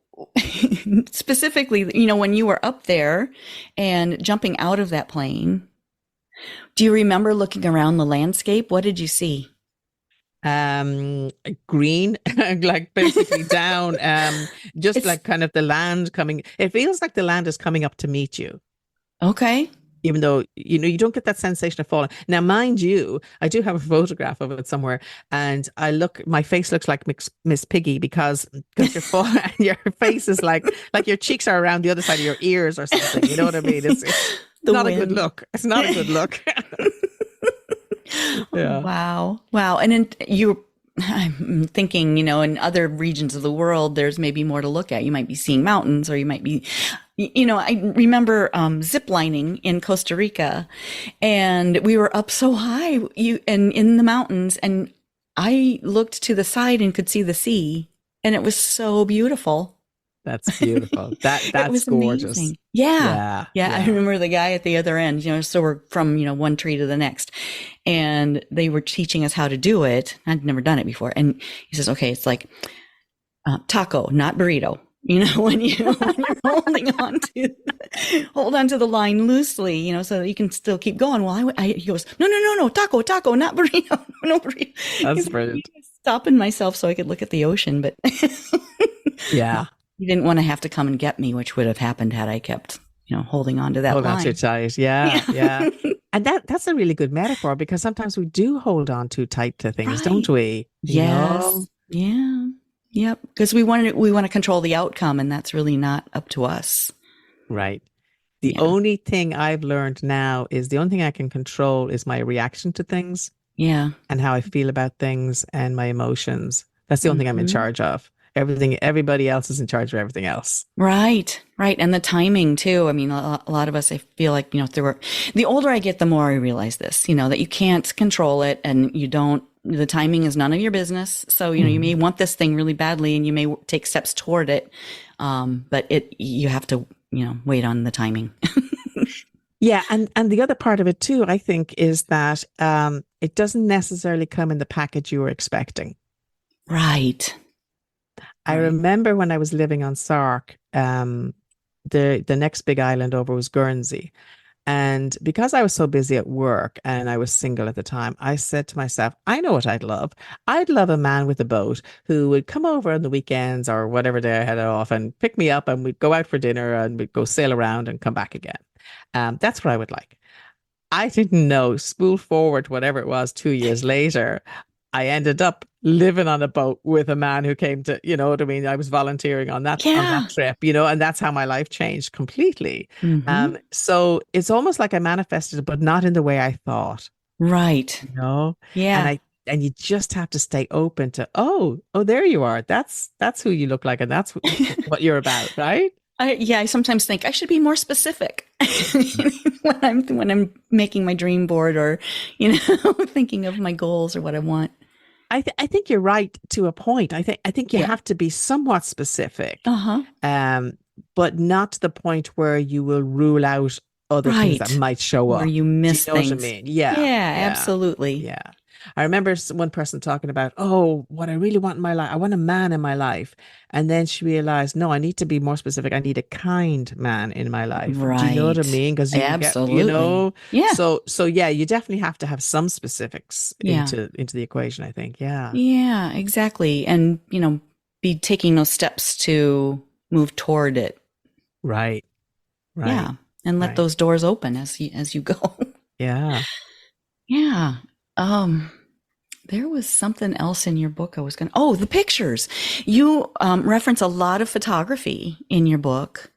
specifically, when you were up there and jumping out of that plane, do you remember looking around the landscape? What did you see? um green, like basically down, just It's like kind of the land coming, it feels like the land is coming up to meet you, okay. even though you don't get that sensation of falling. Now mind you, I do have a photograph of it somewhere, and my face looks like Miss Piggy, because your your face is like your cheeks are around the other side of your ears or something, you know what I mean? It's The not a good wind. look, it's not a good look. Yeah. Wow. Wow. And then I'm thinking, in other regions of the world, there's maybe more to look at. You might be seeing mountains, or you might be, I remember zip lining in Costa Rica, and we were up so high, and in the mountains, and I looked to the side and could see the sea, and it was so beautiful. That's beautiful. It That's was gorgeous. amazing. Yeah. Yeah, Yeah. I yeah. remember the guy at the other end, so we're from, one tree to the next, and they were teaching us how to do it. I'd never done it before. And he says, okay, it's like taco, not burrito. When you're holding hold on to the line loosely, so that you can still keep going. Well, he goes, no, taco, not burrito, no burrito. That's He's brilliant. stopping myself so I could look at the ocean, but Yeah. he didn't want to have to come and get me, which would have happened had I kept, holding on to that Hold on line. too tight. Yeah, yeah. And that's a really good metaphor, because sometimes we do hold on too tight to things, Right. don't we? Yes. Yeah. Yep. Because we want to control the outcome, and that's really not up to us. Right. The Yeah. only thing I've learned now is the only thing I can control is my reaction to things Yeah. and how I feel about things and my emotions. That's the only thing I'm in charge of. Everybody else is in charge of everything else. Right. Right. And the timing too. I mean, a lot of us, I feel like, the older I get, the more I realize this, that you can't control it, and the timing is none of your business. So, you may want this thing really badly, and you may take steps toward it. But you have to, wait on the timing. Yeah, and the other part of it too, I think, is that it doesn't necessarily come in the package you were expecting. Right. I remember when I was living on Sark, the next big island over was Guernsey. And because I was so busy at work and I was single at the time, I said to myself, I know what I'd love. I'd love a man with a boat who would come over on the weekends or whatever day I had off and pick me up, and we'd go out for dinner and we'd go sail around and come back again. That's what I would like. I didn't know, spool forward, whatever it was, 2 years later, I ended up living on a boat with a man who came to, you know what I mean? I was volunteering on that trip, and that's how my life changed completely. So it's almost like I manifested it, but not in the way I thought. Right. Yeah. And you just have to stay open to, oh, there you are. That's who you look like, and that's what you're about, right? I sometimes think I should be more specific when I'm making my dream board, or thinking of my goals or what I want. I think you're right to a point. I think you have to be somewhat specific, but not to the point where you will rule out other things that might show up, or you miss things. What I mean? Yeah, absolutely. Yeah. I remember one person talking about, oh, what I really want in my life, I want a man in my life. And then she realized, no, I need to be more specific. I need a kind man in my life. Right. Do you know what I mean? Because absolutely. Yeah. So yeah, you definitely have to have some specifics into the equation, I think. Yeah. Yeah, exactly. And, be taking those steps to move toward it. Right. Yeah. And let those doors open as you go. Yeah. Yeah. There was something else in your book the pictures. You reference a lot of photography in your book.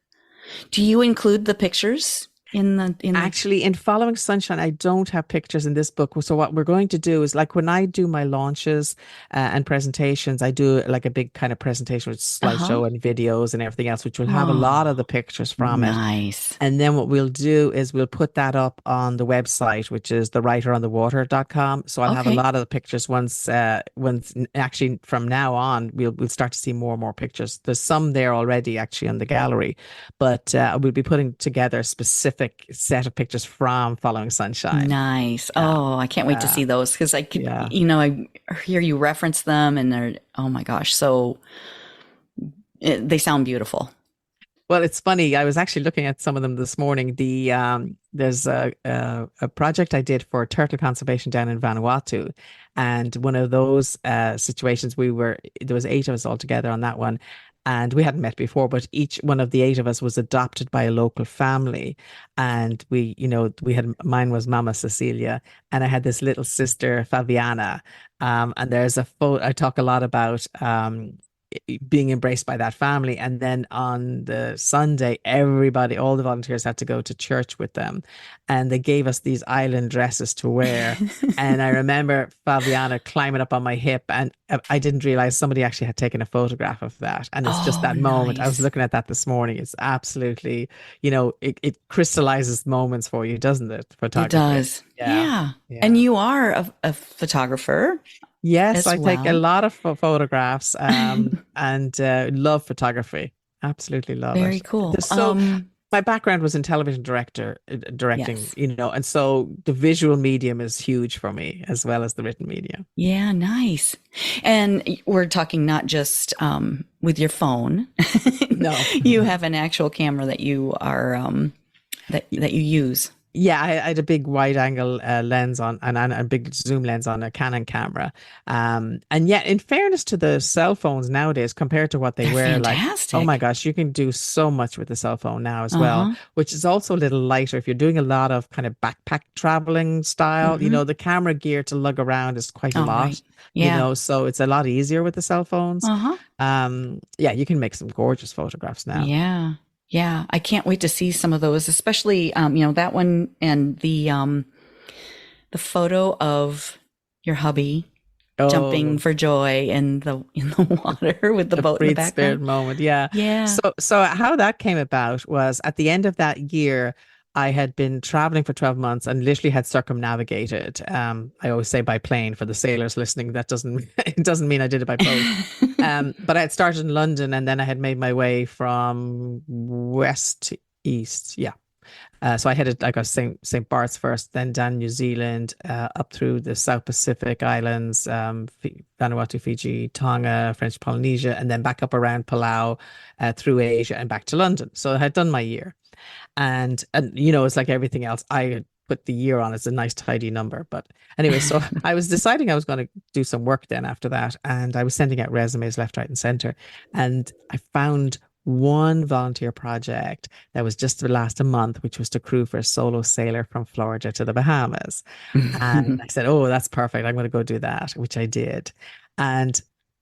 Do you include the pictures Actually, in Following Sunshine, I don't have pictures in this book. So what we're going to do is, like, when I do my launches and presentations, I do like a big kind of presentation with slideshow and videos and everything else, which will have a lot of the pictures from it. Nice. And then what we'll do is we'll put that up on the website, which is thewriteronthewater.com. So I'll have a lot of the pictures once actually from now on, we'll start to see more and more pictures. There's some there already actually on the gallery, but we'll be putting together a specific set of pictures from Following Sunshine. Nice. Oh, I can't wait to see those, because I could, I hear you reference them, and they're, oh my gosh, so they sound beautiful. Well, it's funny. I was actually looking at some of them this morning. There's a project I did for turtle conservation down in Vanuatu, and one of those situations there was 8 of us all together on that one, and we hadn't met before, but each one of the 8 of us was adopted by a local family, and we had mine was Mama Cecilia, and I had this little sister Fabiana, and there's a photo. I talk a lot about being embraced by that family. And then on the Sunday, all the volunteers had to go to church with them. And they gave us these island dresses to wear. And I remember Fabiana climbing up on my hip, and I didn't realize somebody actually had taken a photograph of that. And it's just that moment. I was looking at that this morning. It's absolutely, it crystallizes moments for you, doesn't it? Photography. It does. Yeah. And you are a photographer. Yes, I take a lot of photographs and love photography. Absolutely love it. Very cool. So my background was in television directing, Yes. and so the visual medium is huge for me as well as the written medium. Yeah, nice. And we're talking not just with your phone. No. You have an actual camera that you are that you use. Yeah, I had a big wide angle lens on and a big zoom lens on a Canon camera. And yet, in fairness to the cell phones nowadays, compared to what they were, fantastic. like, oh my gosh, you can do so much with the cell phone now as well, which is also a little lighter. If you're doing a lot of kind of backpack traveling style, the camera gear to lug around is quite a lot. Right. Yeah. So it's a lot easier with the cell phones. Yeah, you can make some gorgeous photographs now. Yeah. Yeah, I can't wait to see some of those, especially that one and the photo of your hubby jumping for joy in the water with the boat in the background. Spirit moment, yeah. Yeah. So how that came about was at the end of that year, I had been traveling for 12 months and literally had circumnavigated. I always say by plane for the sailors listening. That doesn't mean I did it by boat. But I had started in London, and then I had made my way from west to east. Yeah. So I headed, like I was saying, St. Bart's first, then down New Zealand, up through the South Pacific Islands, Vanuatu, Fiji, Tonga, French Polynesia, and then back up around Palau, through Asia and back to London. So I had done my year. And it's like everything else. I put the year on. It's a nice tidy number. But anyway, so I was deciding I was going to do some work then after that. And I was sending out resumes left, right, and center. And I found one volunteer project that was just to last a month, which was to crew for a solo sailor from Florida to the Bahamas. And I said, oh, that's perfect. I'm going to go do that, which I did. And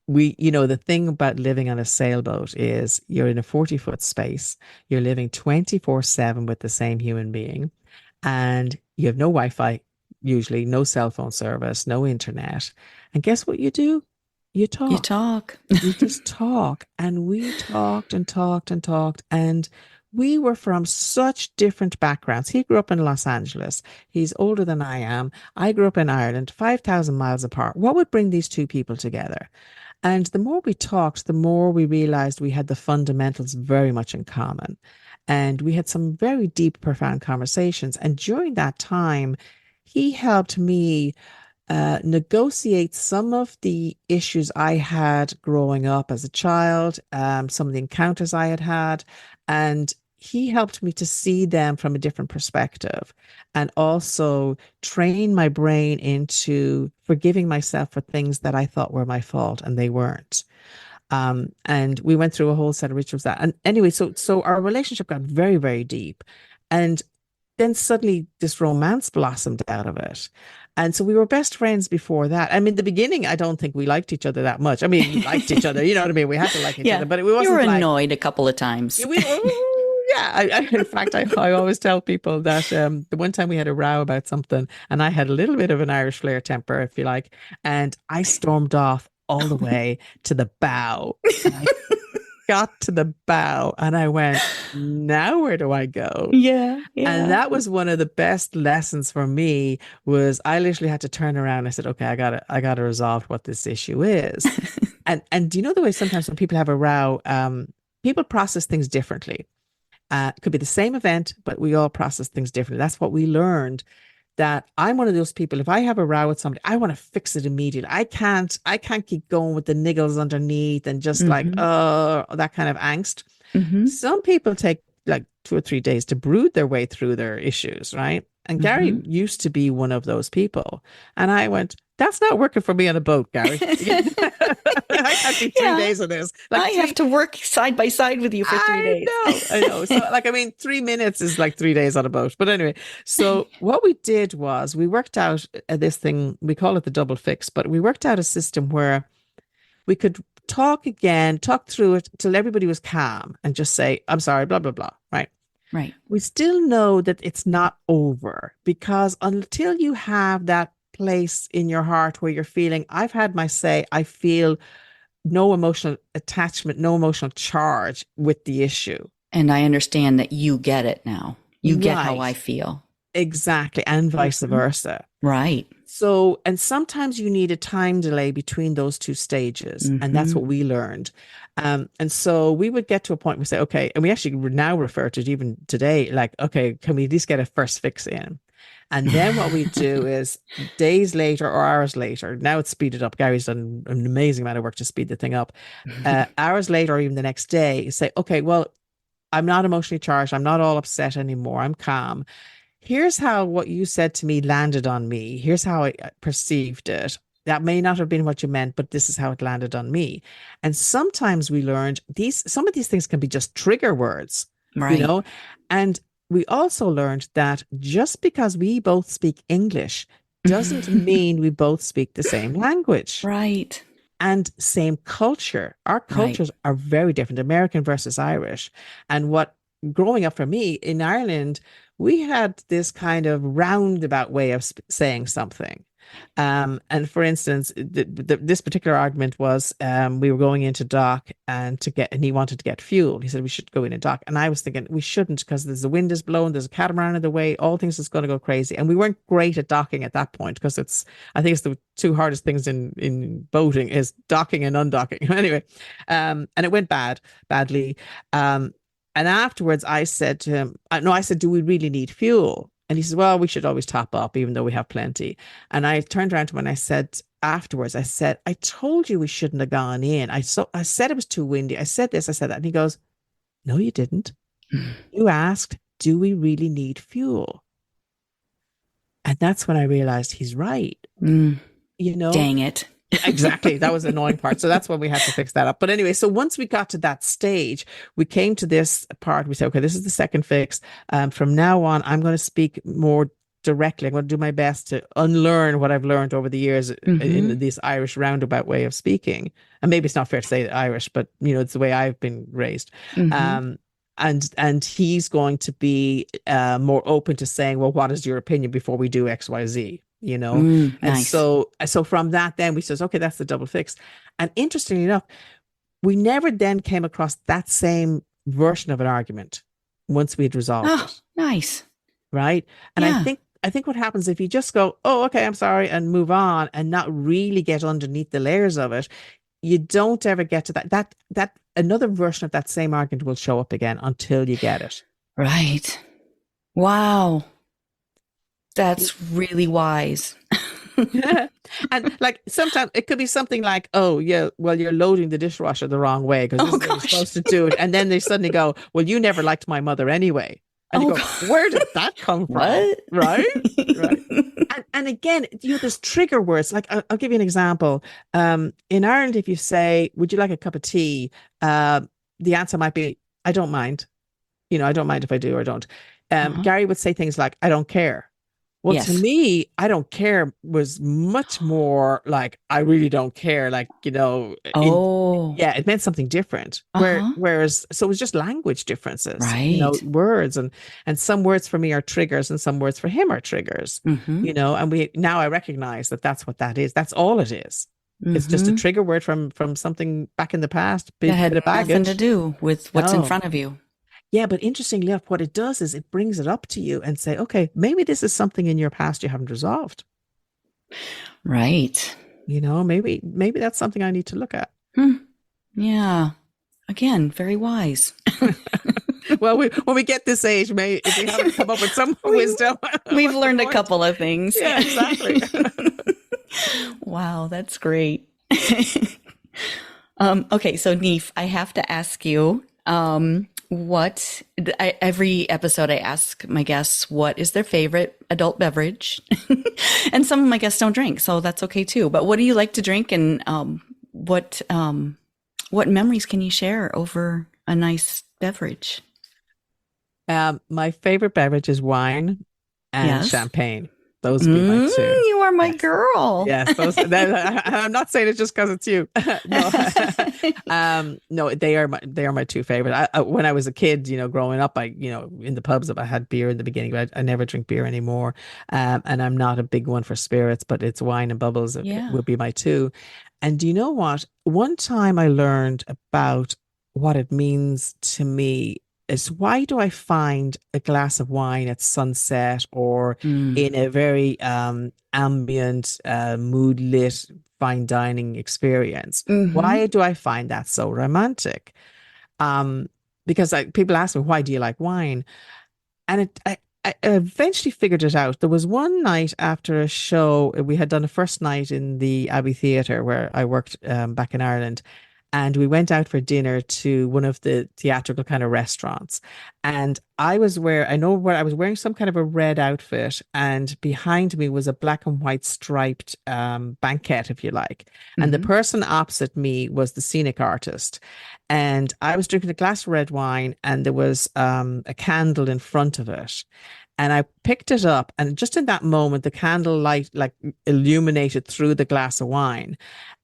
the thing about living on a sailboat is you're in a 40-foot space. You're living 24/7 with the same human being, and you have no Wi-Fi, usually no cell phone service, no internet. And guess what you do? You talk. You talk. You just talk. And we talked and talked and talked. And we were from such different backgrounds. He grew up in Los Angeles. He's older than I am. I grew up in Ireland, 5,000 miles apart. What would bring these two people together? And the more we talked, the more we realized we had the fundamentals very much in common. And we had some very deep, profound conversations. And during that time, he helped me negotiate some of the issues I had growing up as a child, some of the encounters I had had. And he helped me to see them from a different perspective, and also train my brain into forgiving myself for things that I thought were my fault and they weren't. And we went through a whole set of rituals that, and anyway, so our relationship got very, very deep. And then suddenly this romance blossomed out of it. And so we were best friends before that. I mean, in the beginning, I don't think we liked each other that much. I mean, we liked each other, you know what I mean? We had to like each other, but we wasn't. You were annoyed a couple of times. Yeah, in fact, I always tell people that the one time we had a row about something, and I had a little bit of an Irish flair temper, if you like, and I stormed off all the way to the bow. And I got to the bow, and I went, now where do I go? Yeah. And that was one of the best lessons for me. Was I literally had to turn around. I said, okay, I gotta resolve what this issue is. and do you know the way sometimes when people have a row, people process things differently. It could be the same event, but we all process things differently. That's what we learned. That I'm one of those people, if I have a row with somebody, I want to fix it immediately. I can't keep going with the niggles underneath and just like, that kind of angst. Mm-hmm. Some people take like 2 or 3 days to brood their way through their issues, right? And Gary Mm-hmm. used to be one of those people. And I went, that's not working for me on a boat, Gary. I can't do 3 days of this. Like I have to work side by side with you for 3 days. I know. So, like, I mean, 3 minutes is like 3 days on a boat. But anyway, so what we did was we worked out this thing, we call it the double fix, but we worked out a system where we could talk again, talk through it till everybody was calm and just say, I'm sorry, blah, blah, blah. Right. Right. We still know that it's not over, because until you have that place in your heart where you're feeling, I've had my say, I feel no emotional attachment, no emotional charge with the issue. And I understand that you get it now. You get how I feel. Exactly. And vice versa. Right. So, and sometimes you need a time delay between those two stages. And that's what we learned. And so we would get to a point where we say, okay, and we actually now refer to it even today, like, okay, can we at least get a first fix in? And then what we do is days later or hours later, now it's speeded up. Gary's done an amazing amount of work to speed the thing up. Hours later, or even the next day, you say, okay, well, I'm not emotionally charged. I'm not all upset anymore. I'm calm. Here's how what you said to me landed on me. Here's how I perceived it. That may not have been what you meant, but this is how it landed on me. And sometimes we learned some of these things can be just trigger words, right. you know, and we also learned that just because we both speak English doesn't mean we both speak the same language. Right. And same culture. Our cultures are very different, American versus Irish. And what growing up for me in Ireland, we had this kind of roundabout way of saying something. And for instance, this particular argument was we were going into dock and he wanted to get fuel. He said we should go in and dock. And I was thinking we shouldn't, because the wind is blowing, there's a catamaran in the way, all things is going to go crazy. And we weren't great at docking at that point, because I think it's the two hardest things in boating is docking and undocking. Anyway, and it went badly. And afterwards I said to him, I said, do we really need fuel? And he says, well, we should always top up, even though we have plenty. And I turned around to him and I said, afterwards, I told you we shouldn't have gone in. I said it was too windy. I said this, I said that. And he goes, no, you didn't. You asked, do we really need fuel? And that's when I realized he's right. You know? Dang it. Exactly. That was the annoying part. So that's when we had to fix that up. But anyway, so once we got to that stage, we came to this part. We said, okay, this is the second fix. From now on, I'm going to speak more directly. I'm going to do my best to unlearn what I've learned over the years in this Irish roundabout way of speaking. And maybe it's not fair to say Irish, but you know, it's the way I've been raised. And he's going to be more open to saying, well, what is your opinion before we do X, Y, Z? You know, and nice. so from that, then we says, okay, that's the double fix. And interestingly enough, we never then came across that same version of an argument once we had resolved it. Nice. Right. And I think what happens if you just go, oh, okay, I'm sorry, and move on and not really get underneath the layers of it, you don't ever get to that another version of that same argument will show up again until you get it. Right. Wow. That's really wise. And like sometimes it could be something like, oh yeah, well, you're loading the dishwasher the wrong way because you're supposed to do it. And then they suddenly go, well, you never liked my mother anyway. And you go, where did that come from? What? Right? And again, you know, there's trigger words. Like I'll give you an example. In Ireland, if you say, would you like a cup of tea? The answer might be, I don't mind. You know, I don't mind if I do or don't. Gary would say things like, I don't care. Well, to me, I don't care was much more like, I really don't care. Like, you know, it meant something different. Whereas, so it was just language differences, right? You know, words and some words for me are triggers and some words for him are triggers, you know, and now I recognize that that's what that is. That's all it is. It's just a trigger word from something back in the past. That had nothing to do with what's in front of you. Yeah, but interestingly enough, what it does is it brings it up to you and say, okay, maybe this is something in your past you haven't resolved. Right. You know, maybe that's something I need to look at. Yeah. Again, very wise. Well, when we get this age, if we haven't come up with some wisdom. We've learned a couple of things. Yeah, exactly. Wow, that's great. Okay, so Niamh, I have to ask you, Every episode I ask my guests what is their favorite adult beverage, and some of my guests don't drink, so that's okay too. But what do you like to drink, and what memories can you share over a nice beverage? My favorite beverage is wine and Yes. champagne. Those would be my two. You are my Yes. girl. Yes, I'm not saying it just because it's you. No, no, they are my two favorite. When I was a kid, growing up, in the pubs, I had beer in the beginning, but I never drink beer anymore. And I'm not a big one for spirits, but it's wine and bubbles Yeah. will be my two. And do you know what? One time I learned about what it means to me is, why do I find a glass of wine at sunset or Mm. in a very ambient, mood lit, fine dining experience? Why do I find that so romantic? Because people ask me, why do you like wine? And I eventually figured it out. There was one night after a show, we had done a first night in the Abbey Theatre where I worked back in Ireland. And we went out for dinner to one of the theatrical kind of restaurants. And I was wearing some kind of a red outfit. And behind me was a black and white striped banquette, if you like. And the person opposite me was the scenic artist. And I was drinking a glass of red wine, and there was a candle in front of it. And I picked it up, and just in that moment, the candle light like illuminated through the glass of wine.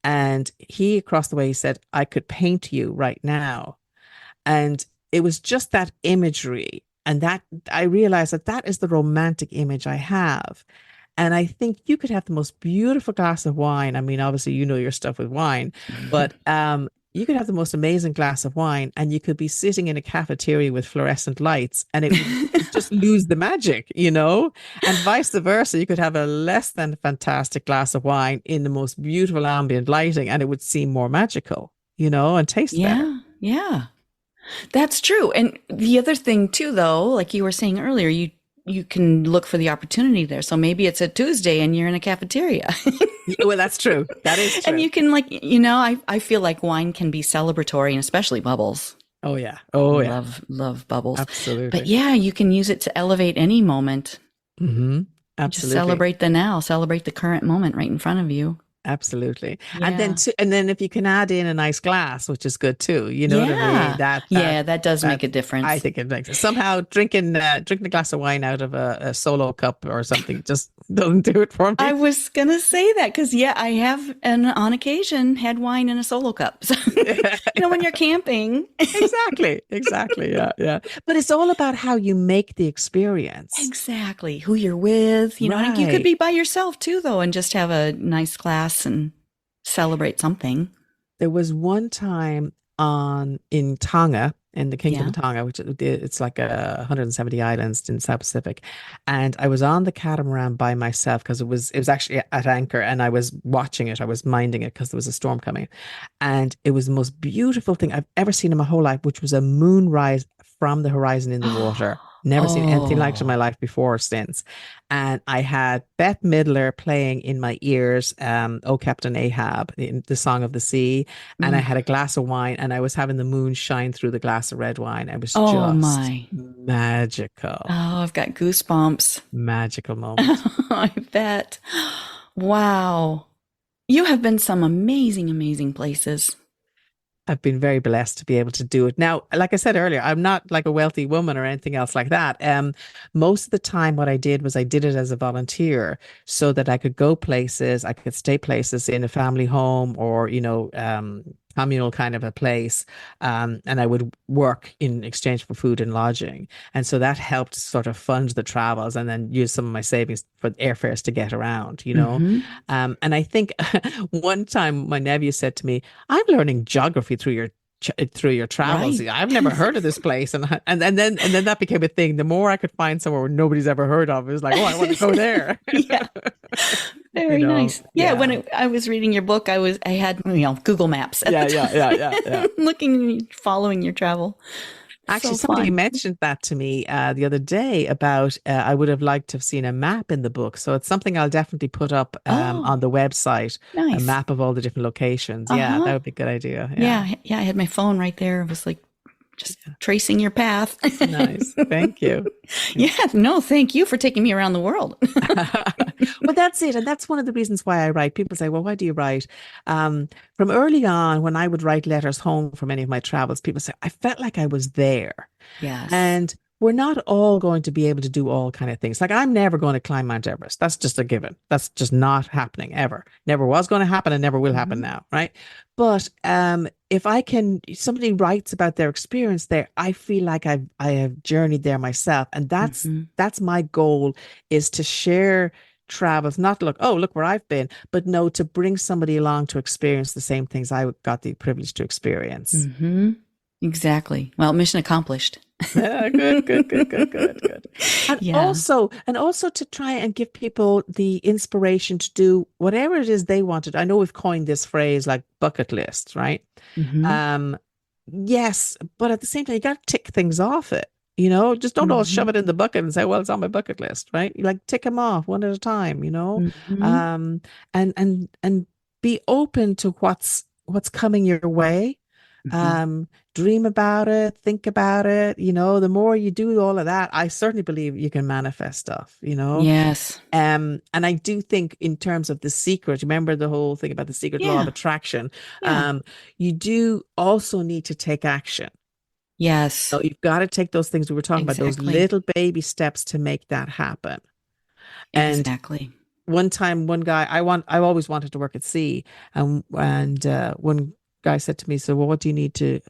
And he across the way, he said, I could paint you right now. And it was just that imagery. And that I realized that is the romantic image I have. And I think you could have the most beautiful glass of wine. I mean, obviously, your stuff with wine, but you could have the most amazing glass of wine, and you could be sitting in a cafeteria with fluorescent lights, and it would just lose the magic, and vice versa. You could have a less than fantastic glass of wine in the most beautiful ambient lighting, and it would seem more magical, and taste better. Yeah. That's true. And the other thing too, though, like you were saying earlier, you can look for the opportunity there. So maybe it's a Tuesday and you're in a cafeteria. Well, that's true. That is true. And you can I feel like wine can be celebratory, and especially bubbles. Oh yeah. Oh yeah. Love bubbles. Absolutely. But yeah, you can use it to elevate any moment. Mm-hmm. Absolutely. Just celebrate the now, celebrate the current moment right in front of you. Absolutely. Yeah. And then if you can add in a nice glass, which is good too, you know what I mean? That does make a difference. I think it makes it. Somehow drinking a glass of wine out of a solo cup or something just doesn't do it for me. I was going to say that because, I have, on occasion, had wine in a solo cup. So, when you're camping. Exactly. Yeah. But it's all about how you make the experience. Exactly. Who you're with. And you could be by yourself too, though, and just have a nice glass and celebrate something. There was one time in Tonga, in the Kingdom of Tonga, which it's like 170 islands in the South Pacific, and I was on the catamaran by myself because it was actually at anchor, and I was watching it. I was minding it because there was a storm coming, and it was the most beautiful thing I've ever seen in my whole life, which was a moonrise from the horizon in the water. Never seen anything like it in my life before or since. And I had Bette Midler playing in my ears, Oh Captain Ahab, the Song of the Sea. And I had a glass of wine, and I was having the moon shine through the glass of red wine. It was just magical. Oh, I've got goosebumps. Magical moment. I bet. Wow. You have been some amazing, amazing places. I've been very blessed to be able to do it. Now, like I said earlier, I'm not like a wealthy woman or anything else like that. Most of the time what I did was I did it as a volunteer so that I could go places, I could stay places in a family home or, communal kind of a place. And I would work in exchange for food and lodging. And so that helped sort of fund the travels and then use some of my savings for airfares to get around, And I think one time my nephew said to me, I'm learning geography through your travels. Right. I've never heard of this place. And then that became a thing. The more I could find somewhere where nobody's ever heard of, it was like, oh, I want to go there. Yeah. Very nice. Yeah. When I was reading your book, I had Google Maps. Yeah. Following your travel. Actually, So somebody fun. mentioned that to me the other day about I would have liked to have seen a map in the book. So it's something I'll definitely put up on the website, Nice. a map of all the different locations. Yeah, that would be a good idea. Yeah. I had my phone right there. It was like just tracing your path. Nice. Thank you. Yeah, no, thank you for taking me around the world. Well, that's it. And that's one of the reasons why I write. People say, well, why do you write? From early on, when I would write letters home from any of my travels, people say, I felt like I was there. Yes. And we're not all going to be able to do all kind of things. Like I'm never going to climb Mount Everest. That's just a given. That's just not happening ever. Never was going to happen and never will happen now. Right. But if somebody writes about their experience there, I feel like I have journeyed there myself. And that's my goal, is to share travels, not look where I've been, but no, to bring somebody along to experience the same things I got the privilege to experience. Mm-hmm. Exactly. Well, mission accomplished. Yeah, good. And also to try and give people the inspiration to do whatever it is they wanted. I know we've coined this phrase like bucket lists, right? Yes, but at the same time, you got to tick things off it. Just don't all shove it in the bucket and say, well, it's on my bucket list, right? You like tick them off one at a time, and be open to what's coming your way. Dream about it, think about it. The more you do all of that, I certainly believe you can manifest stuff, Yes. And I do think in terms of The Secret, remember the whole thing about the secret law of attraction. You do also need to take action. Yes. So you've got to take those things we were talking about, those little baby steps to make that happen. Exactly. And one time, one guy, I always wanted to work at sea. And one guy said to me, so, well, what do you need to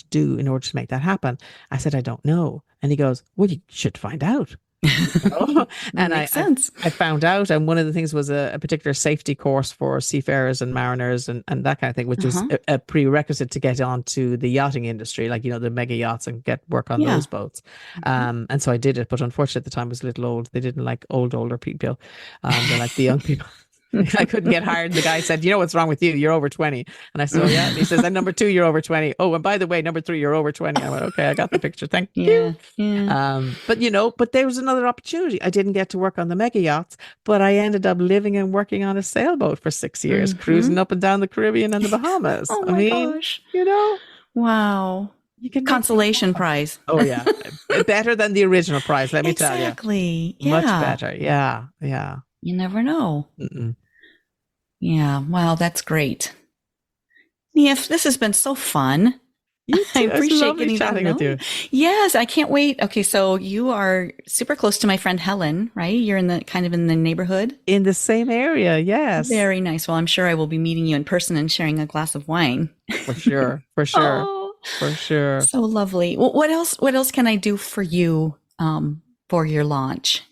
do in order to make that happen? I said, I don't know. And he goes, well, you should find out. And makes sense. I found out, and one of the things was a particular safety course for seafarers and mariners and that kind of thing, which was a prerequisite to get onto the yachting industry, like the mega yachts, and get work on those boats. And so I did it, but unfortunately at the time I was a little old. They didn't like older people. They like the young people. I couldn't get hired. The guy said, what's wrong with you? You're over 20. And I said, oh, yeah. And he says, and number 2, you're over 20. Oh, and by the way, number 3, you're over 20. I went, okay, I got the picture. Thank you. Yeah. But there was another opportunity. I didn't get to work on the mega yachts, but I ended up living and working on a sailboat for 6 years, cruising up and down the Caribbean and the Bahamas. Oh my gosh. Wow. You can consolation prize. Oh, yeah. Better than the original prize, let me tell you. Exactly. Much better. Yeah. Yeah. You never know. Yeah. Wow. That's great. Niamh, this has been so fun. I appreciate getting chatting with you. Yes. I can't wait. Okay. So you are super close to my friend Helen, right? You're in the neighborhood. In the same area. Yes. Very nice. Well, I'm sure I will be meeting you in person and sharing a glass of wine. For sure. For sure. Oh, for sure. So lovely. Well, what else can I do for you, for your launch?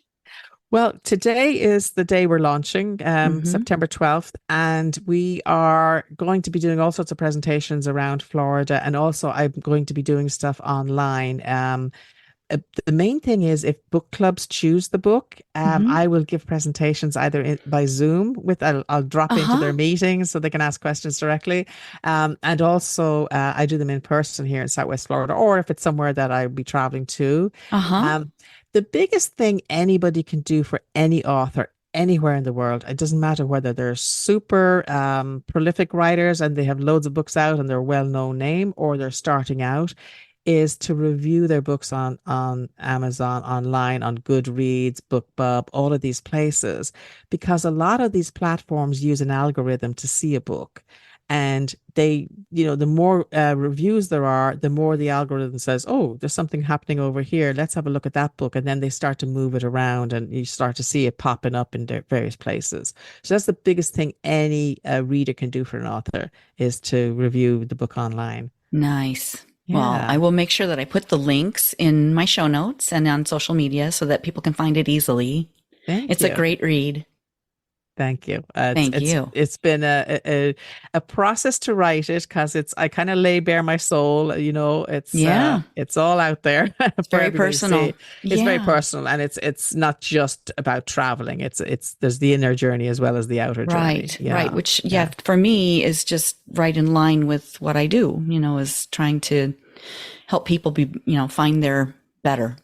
Well, today is the day we're launching, September 12th, and we are going to be doing all sorts of presentations around Florida, and also I'm going to be doing stuff online. The main thing is, if book clubs choose the book, I will give presentations either by Zoom I'll drop into their meetings so they can ask questions directly. And also I do them in person here in Southwest Florida, or if it's somewhere that I'll be traveling to. The biggest thing anybody can do for any author anywhere in the world, it doesn't matter whether they're super prolific writers and they have loads of books out and they're a well-known name, or they're starting out, is to review their books on Amazon, online, on Goodreads, BookBub, all of these places, because a lot of these platforms use an algorithm to see a book. And they, the more reviews there are, the more the algorithm says, oh, there's something happening over here. Let's have a look at that book. And then they start to move it around and you start to see it popping up in various places. So that's the biggest thing any reader can do for an author, is to review the book online. Nice. Yeah. Well, I will make sure that I put the links in my show notes and on social media so that people can find it easily. It's a great read. Thank you. Thank you. It's been a process to write it, because I kind of lay bare my soul. It's all out there. It's very personal. It's very personal, and it's not just about traveling. There's the inner journey as well as the outer journey. Right. Which for me is just right in line with what I do. Is trying to help people be find their better.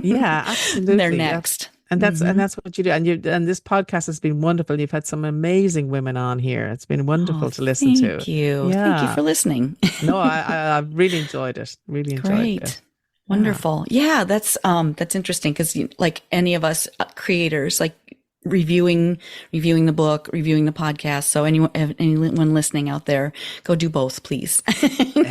Yeah, absolutely. Their next. And that's what you do. And this podcast has been wonderful. You've had some amazing women on here. It's been Oh, wonderful to listen to. thank you. Thank you Yeah. for listening. No, I've really enjoyed it. Really enjoyed it. Great. Yeah. Wonderful. Yeah, that's interesting because like any of us creators, like reviewing the book, reviewing the podcast. So anyone listening out there, go do both, please.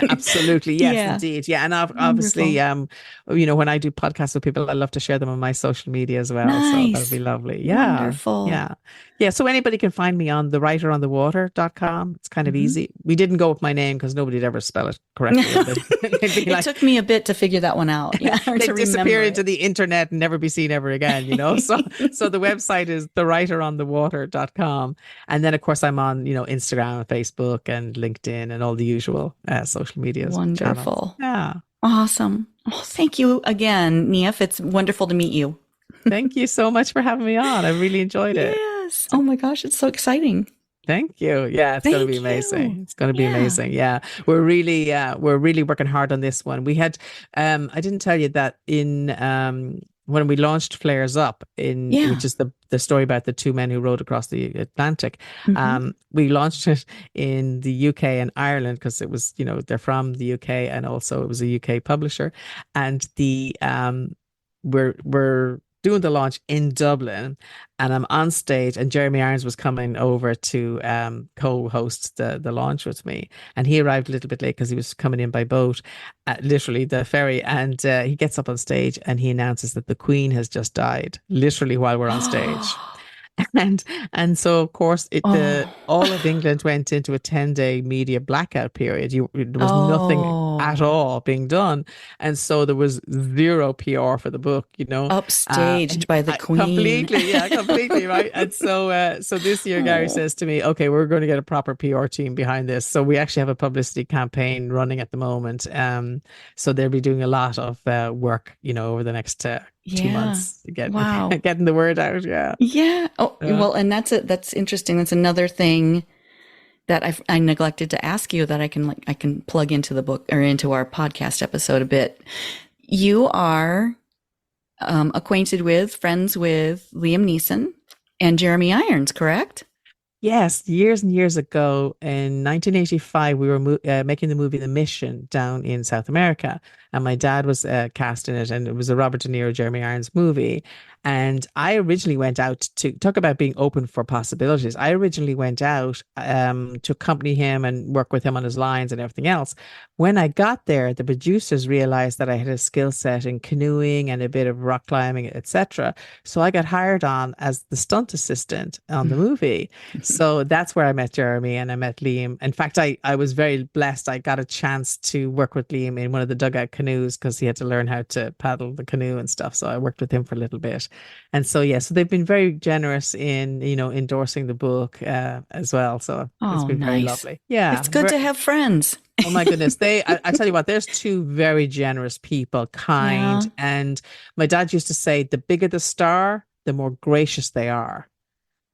Absolutely. Yes, Yeah. indeed. Yeah. And obviously, when I do podcasts with people, I love to share them on my social media as well. So that would Nice. be lovely. Yeah. Wonderful. Yeah. Yeah. So anybody can find me on thewriteronthewater.com. It's kind of easy. We didn't go with my name because nobody'd ever spell it correctly. It took me a bit to figure that one out. Yeah. They disappear into the internet and never be seen ever again, So the website is thewriteronthewater.com. And then of course I'm on, Instagram and Facebook and LinkedIn and all the usual social media. Wonderful. Yeah. Awesome. Oh, thank you again, Niamh. It's wonderful to meet you. Thank you so much for having me on. I really enjoyed it. Yes. Oh my gosh, it's so exciting. Thank you. Yeah, it's going to be amazing. It's going to be amazing. Yeah. We're really working hard on this one. We had I didn't tell you that in when we launched Flares Up which is the story about the two men who rowed across the Atlantic. We launched it in the UK and Ireland because it was, they're from the UK and also it was a UK publisher. And we're doing the launch in Dublin, and I'm on stage, and Jeremy Irons was coming over to co-host the launch with me, and he arrived a little bit late because he was coming in by boat, literally the ferry, and he gets up on stage and he announces that the Queen has just died, literally while we're on stage. And so of course all of England went into a 10-day media blackout period. There was nothing at all being done, and so there was zero PR for the book. Upstaged by the Queen. Completely right. And so this year Gary says to me, "Okay, we're going to get a proper PR team behind this." So we actually have a publicity campaign running at the moment. So they'll be doing a lot of work, over the next 2 months to getting the word out. Yeah. Oh, well, and that's interesting. That's another thing that I neglected to ask you that I can plug into the book or into our podcast episode a bit. You are friends with Liam Neeson and Jeremy Irons, correct? Yes, years and years ago in 1985, we were making the movie The Mission down in South America, and my dad was cast in it, and it was a Robert De Niro, Jeremy Irons movie. And I originally went out to talk about being open for possibilities. I originally went out to accompany him and work with him on his lines and everything else. When I got there, the producers realized that I had a skill set in canoeing and a bit of rock climbing, etc. So I got hired on as the stunt assistant on the movie. So that's where I met Jeremy and I met Liam. In fact, I was very blessed. I got a chance to work with Liam in one of the dugout canoes because he had to learn how to paddle the canoe and stuff. So I worked with him for a little bit. And so, so they've been very generous in, endorsing the book as well. So it's been very lovely. Yeah. It's good to have friends. Oh my goodness. I tell you what, there's two very generous people, kind. And my dad used to say, the bigger the star, the more gracious they are.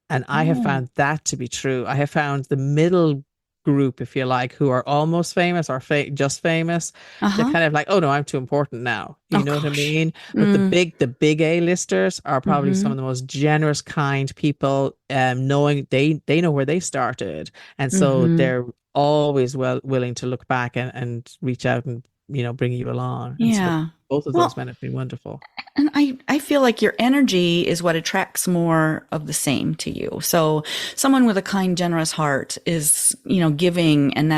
And I have found that to be true. I have found the middle group, if you like, who are almost famous or just famous. They're kind of like, oh no, I'm too important now. You know what I mean? But the big A-listers are probably some of the most generous, kind people, knowing they know where they started. And so they're always willing to look back and reach out and, bring you along. And so both of those men have been wonderful. And I feel like your energy is what attracts more of the same to you. So someone with a kind, generous heart is, giving, and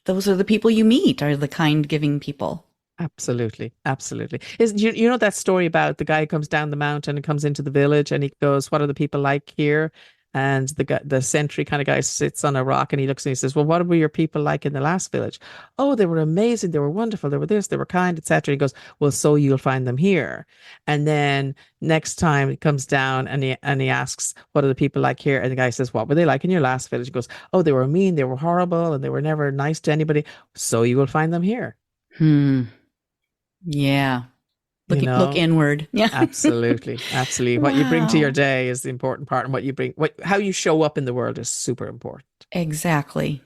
those are the people you meet, are the kind, giving people. Absolutely. Absolutely. You know that story about the guy who comes down the mountain and comes into the village and he goes, "What are the people like here?" And the sentry kind of guy sits on a rock and he looks and he says, "Well, what were your people like in the last village?" "Oh, they were amazing. They were wonderful. They were this, they were kind, etc." He goes, "Well, so you'll find them here." And then next time he comes down and he asks, "What are the people like here?" And the guy says, "What were they like in your last village?" He goes, "Oh, they were mean. They were horrible. And they were never nice to anybody. So you will find them here." Yeah. Look inward. Yeah. Absolutely. Absolutely. What you bring to your day is the important part, and how you show up in the world is super important. Exactly.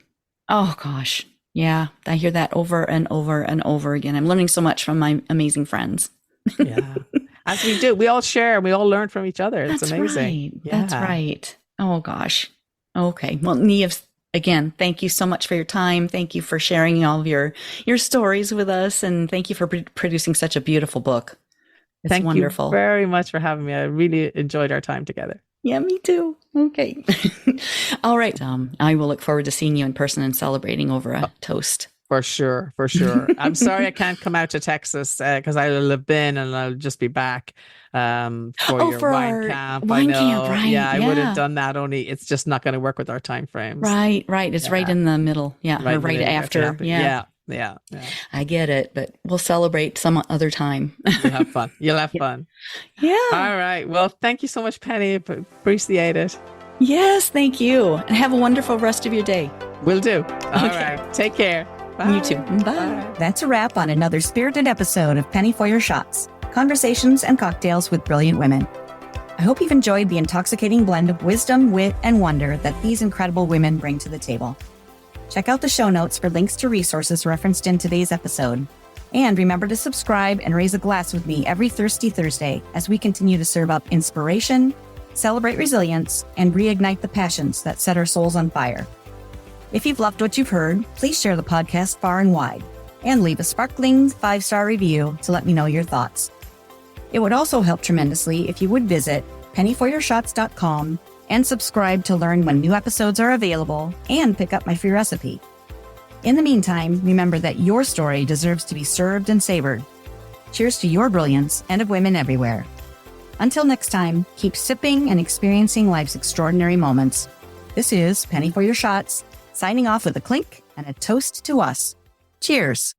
Oh gosh. Yeah. I hear that over and over and over again. I'm learning so much from my amazing friends. Yeah. As we do. We all share and we all learn from each other. It's That's amazing. right. Yeah. That's right. Oh, gosh. Okay. Well, Niamh, again, thank you so much for your time. Thank you for sharing all of your stories with us. And thank you for producing such a beautiful book. It's Thank wonderful. you very much for having me. I really enjoyed our time together. Yeah, me too. Okay. All right. I will look forward to seeing you in person and celebrating over a toast. For sure. For sure. I'm sorry I can't come out to Texas because I will have been and I'll just be back for your wine camp. Wine camp, right? Yeah, I would have done that, only it's just not going to work with our time frames. Right. It's right in the middle. Yeah. Or right after. Yeah. I get it, but we'll celebrate some other time. You'll have fun. Yeah. All right. Well, thank you so much, Penny. Appreciate it. Yes, thank you. And have a wonderful rest of your day. Will do. All right. Take care. Bye. You too. Bye. That's a wrap on another spirited episode of Penny for Your Shots, Conversations and Cocktails with Brilliant Women. I hope you've enjoyed the intoxicating blend of wisdom, wit, and wonder that these incredible women bring to the table. Check out the show notes for links to resources referenced in today's episode. And remember to subscribe and raise a glass with me every Thirsty Thursday as we continue to serve up inspiration, celebrate resilience, and reignite the passions that set our souls on fire. If you've loved what you've heard, please share the podcast far and wide and leave a sparkling 5-star review to let me know your thoughts. It would also help tremendously if you would visit pennyforyourshots.com and subscribe to learn when new episodes are available and pick up my free recipe. In the meantime, remember that your story deserves to be served and savored. Cheers to your brilliance and of women everywhere. Until next time, keep sipping and experiencing life's extraordinary moments. This is Penny for Your Shots, signing off with a clink and a toast to us. Cheers.